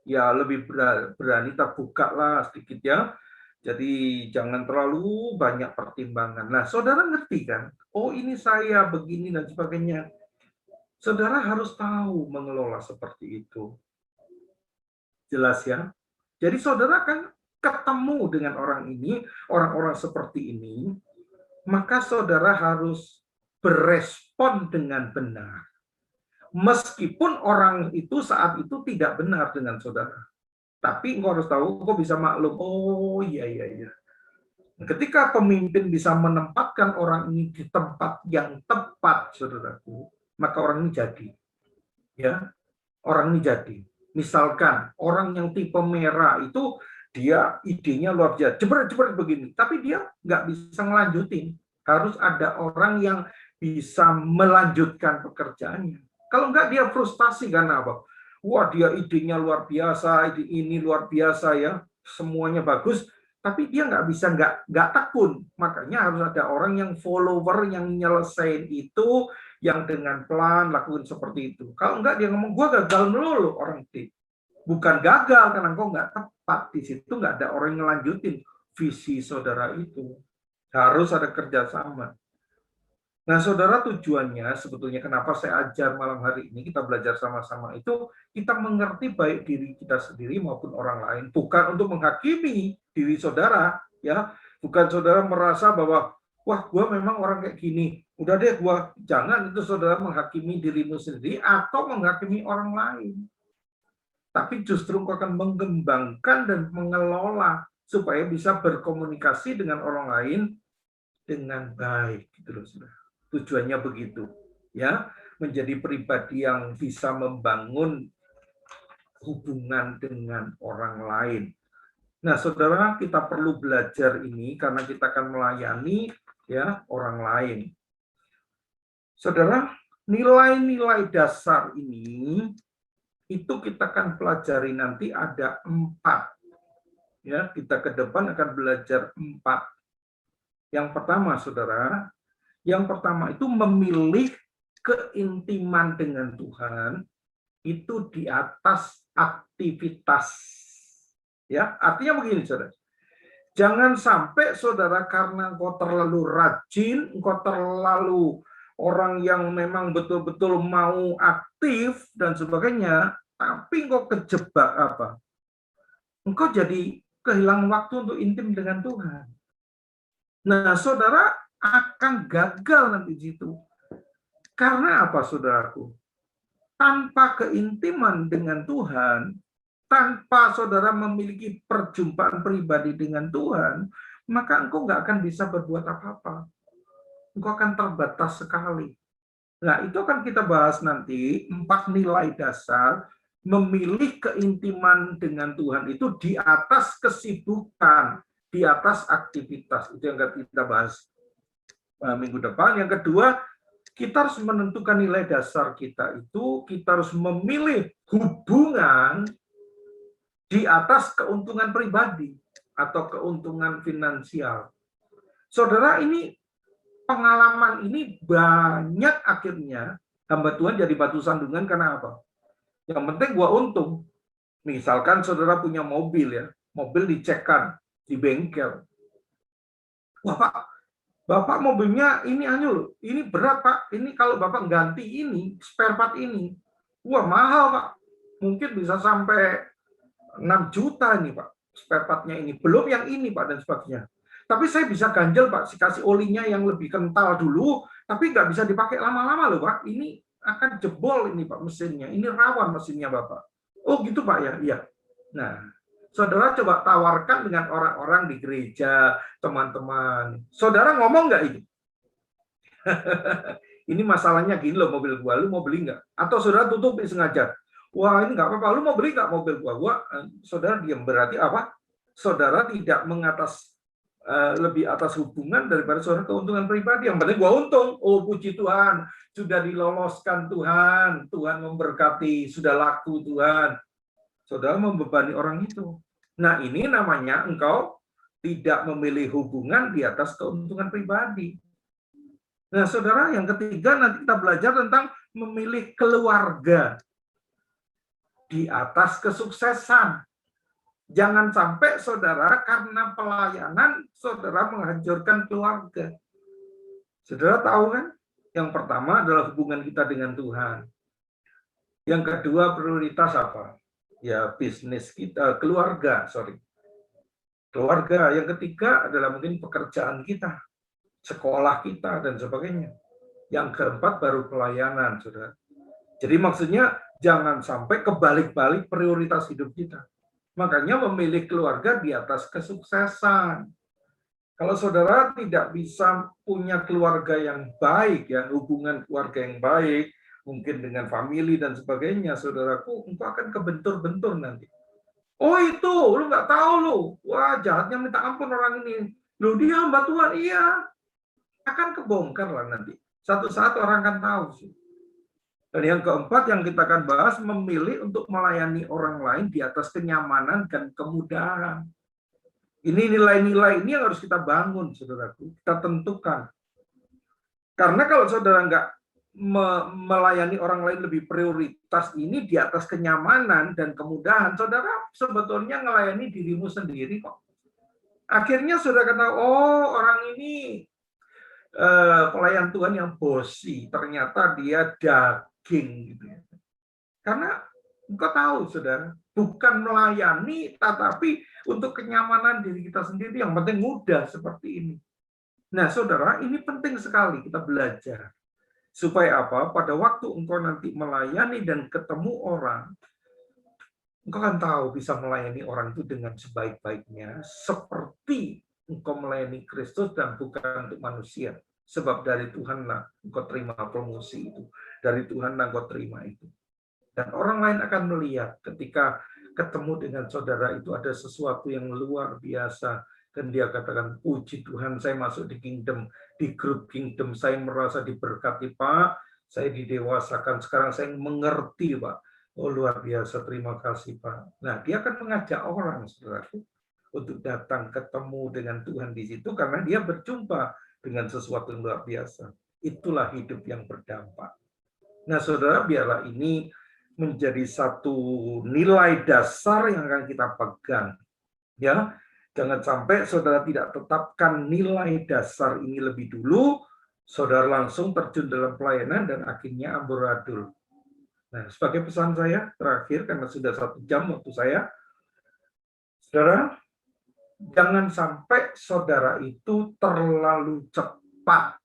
Ya lebih berani terbuka lah sedikit ya. Jadi jangan terlalu banyak pertimbangan. Nah saudara ngerti kan? Oh ini saya begini dan sebagainya. Saudara harus tahu mengelola seperti itu. Jelas ya? Jadi saudara kan ketemu dengan orang ini, orang-orang seperti ini, maka saudara harus berespon dengan benar. Meskipun orang itu saat itu tidak benar dengan saudara. Tapi engkau harus tahu, engkau bisa maklum, oh iya. Ketika pemimpin bisa menempatkan orang ini di tempat yang tepat, saudaraku, maka orang ini jadi, ya, orang ini jadi. Misalkan orang yang tipe merah itu dia idenya luar biasa, jebret begini, tapi dia nggak bisa ngelanjutin. Harus ada orang yang bisa melanjutkan pekerjaannya. Kalau nggak dia frustasi karena apa? Wah dia idenya luar biasa, ide ini luar biasa ya, semuanya bagus. Tapi dia nggak bisa nggak tekun, makanya harus ada orang yang follower yang nyelesain itu, yang dengan pelan lakukan seperti itu. Kalau nggak dia ngomong gua gagal melulu, orang itu bukan gagal karena engkau nggak tepat di situ, nggak ada orang yang ngelanjutin visi saudara itu. Harus ada kerjasama. Nah, saudara, tujuannya sebetulnya kenapa saya ajar malam hari ini, kita belajar sama-sama itu, kita mengerti baik diri kita sendiri maupun orang lain. Bukan untuk menghakimi diri saudara, ya. Bukan saudara merasa bahwa, wah, gue memang orang kayak gini. Udah deh, jangan itu saudara menghakimi dirimu sendiri atau menghakimi orang lain. Tapi justru kau akan mengembangkan dan mengelola supaya bisa berkomunikasi dengan orang lain dengan baik, gitu loh, saudara. Tujuannya begitu, ya, menjadi pribadi yang bisa membangun hubungan dengan orang lain. Nah, saudara, kita perlu belajar ini karena kita akan melayani ya orang lain. Saudara, nilai-nilai dasar ini itu kita akan pelajari nanti ada 4. Ya, kita ke depan akan belajar 4. Yang pertama, saudara, itu memilih keintiman dengan Tuhan itu di atas aktivitas. Ya, artinya begini, saudara. Jangan sampai saudara karena engkau terlalu rajin, engkau terlalu orang yang memang betul-betul mau aktif dan sebagainya, tapi engkau kejebak apa? Engkau jadi kehilangan waktu untuk intim dengan Tuhan. Nah, saudara akan gagal nanti di situ. Karena apa, saudaraku? Tanpa keintiman dengan Tuhan, tanpa saudara memiliki perjumpaan pribadi dengan Tuhan, maka engkau nggak akan bisa berbuat apa-apa. engkau akan terbatas sekali. Nah, itu akan kita bahas nanti, 4 nilai dasar memilih keintiman dengan Tuhan itu di atas kesibukan, di atas aktivitas. Itu yang akan kita bahas minggu depan. Yang kedua, kita harus menentukan nilai dasar kita itu, kita harus memilih hubungan di atas keuntungan pribadi atau keuntungan finansial. Saudara, ini pengalaman ini banyak akhirnya hamba Tuhan jadi batu sandungan karena apa? Yang penting gua untung. Misalkan saudara punya mobil ya, mobil dicekkan di bengkel. Wah Bapak mobilnya ini anyul, ini berat Pak, ini kalau Bapak ganti ini, spare part ini, wah mahal Pak, mungkin bisa sampai 6 juta ini Pak, spare partnya ini, belum yang ini Pak dan sebagainya. Tapi saya bisa ganjel Pak, kasih olinya yang lebih kental dulu, tapi nggak bisa dipakai lama-lama loh Pak, ini akan jebol ini Pak mesinnya, ini rawan mesinnya Bapak. Oh gitu Pak ya, iya. Nah, saudara coba tawarkan dengan orang-orang di gereja, teman-teman. Saudara ngomong nggak ini? Ini masalahnya gini loh mobil gua, lu mau beli nggak? Atau saudara tutupi sengaja. Wah ini nggak apa-apa, lu mau beli nggak mobil gua? Saudara diam, berarti apa? Saudara tidak lebih atas hubungan daripada saudara keuntungan pribadi. Yang penting gua untung. Oh puji Tuhan, sudah diloloskan Tuhan, Tuhan memberkati, sudah laku Tuhan. Saudara membebani orang itu. Nah, ini namanya engkau tidak memilih hubungan di atas keuntungan pribadi. Nah, saudara, yang ketiga nanti kita belajar tentang memilih keluarga di atas kesuksesan. Jangan sampai saudara karena pelayanan, saudara menghancurkan keluarga. Saudara tahu kan? Yang pertama adalah hubungan kita dengan Tuhan. Yang kedua prioritas apa? Ya bisnis kita, keluarga. Yang ketiga adalah mungkin pekerjaan kita, sekolah kita, dan sebagainya. Yang keempat baru pelayanan, saudara. Jadi maksudnya jangan sampai kebalik-balik prioritas hidup kita. Makanya memilih keluarga di atas kesuksesan. Kalau saudara tidak bisa punya keluarga yang baik, ya hubungan keluarga yang baik, mungkin dengan family dan sebagainya, saudaraku, engkau akan kebentur-bentur nanti. Oh itu, lu nggak tahu lu, wah jahatnya minta ampun orang ini. Lu dia hamba Tuhan, iya. Akan kebongkar lah nanti. Satu saat orang akan tahu sih. Dan yang keempat yang kita akan bahas, memilih untuk melayani orang lain di atas kenyamanan dan kemudahan. Ini nilai-nilai ini yang harus kita bangun, saudaraku. Kita tentukan. Karena kalau saudara nggak melayani orang lain lebih prioritas ini di atas kenyamanan dan kemudahan, saudara sebetulnya melayani dirimu sendiri kok. Akhirnya saudara kata, oh orang ini pelayan Tuhan yang bosi, ternyata dia daging gitu ya. Karena engkau tahu saudara, bukan melayani tetapi untuk kenyamanan diri kita sendiri, yang penting mudah seperti ini. Nah saudara, ini penting sekali kita belajar. Supaya apa? Pada waktu engkau nanti melayani dan ketemu orang, engkau akan tahu bisa melayani orang itu dengan sebaik-baiknya, seperti engkau melayani Kristus dan bukan untuk manusia. Sebab dari Tuhanlah engkau terima promosi itu. Dari Tuhanlah engkau terima itu. Dan orang lain akan melihat ketika ketemu dengan saudara itu ada sesuatu yang luar biasa. Dan dia katakan, puji Tuhan saya masuk di kingdom, di grup kingdom, saya merasa diberkati Pak, saya didewasakan, sekarang saya mengerti Pak. Oh luar biasa, terima kasih Pak. Nah dia akan mengajak orang, saudaraku, untuk datang ketemu dengan Tuhan di situ, karena dia berjumpa dengan sesuatu yang luar biasa. Itulah hidup yang berdampak. Nah saudara, biarlah ini menjadi satu nilai dasar yang akan kita pegang. Ya, jangan sampai saudara tidak tetapkan nilai dasar ini lebih dulu, saudara langsung terjun dalam pelayanan dan akhirnya amburadul. Nah, sebagai pesan saya terakhir, karena sudah 1 jam waktu saya, saudara, jangan sampai saudara itu terlalu cepat.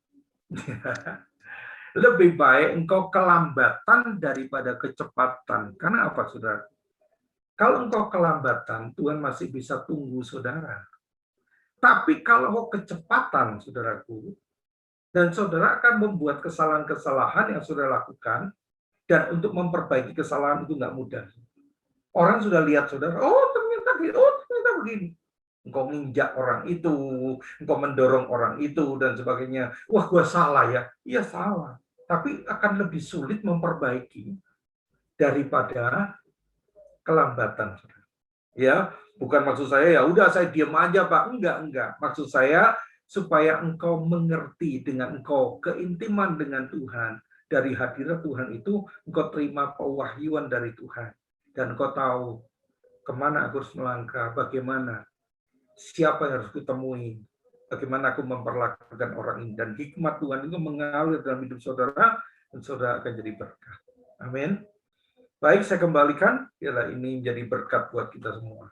Lebih baik engkau kelambatan daripada kecepatan. Karena apa, saudara? Kalau engkau kelambatan, Tuhan masih bisa tunggu saudara. Tapi kalau kecepatan, saudaraku, Dan saudara akan membuat kesalahan-kesalahan yang saudara lakukan, dan untuk memperbaiki kesalahan itu nggak mudah. Orang sudah lihat saudara, oh ternyata begini. Engkau nginjak orang itu, engkau mendorong orang itu, dan sebagainya. Wah, gua salah ya. Iya salah. Tapi akan lebih sulit memperbaiki daripada kelambatan. Ya, bukan maksud saya ya udah saya diam aja Pak. Enggak. Maksud saya supaya engkau mengerti dengan engkau keintiman dengan Tuhan. Dari hadirat Tuhan itu engkau terima pewahyuan dari Tuhan. Dan engkau tahu kemana aku harus melangkah, bagaimana, siapa yang harus kutemui, bagaimana aku memperlakukan orang ini. Dan hikmat Tuhan itu mengalir dalam hidup saudara, dan saudara akan jadi berkat. Amin. Baik, saya kembalikan. Biarlah ini menjadi berkat buat kita semua.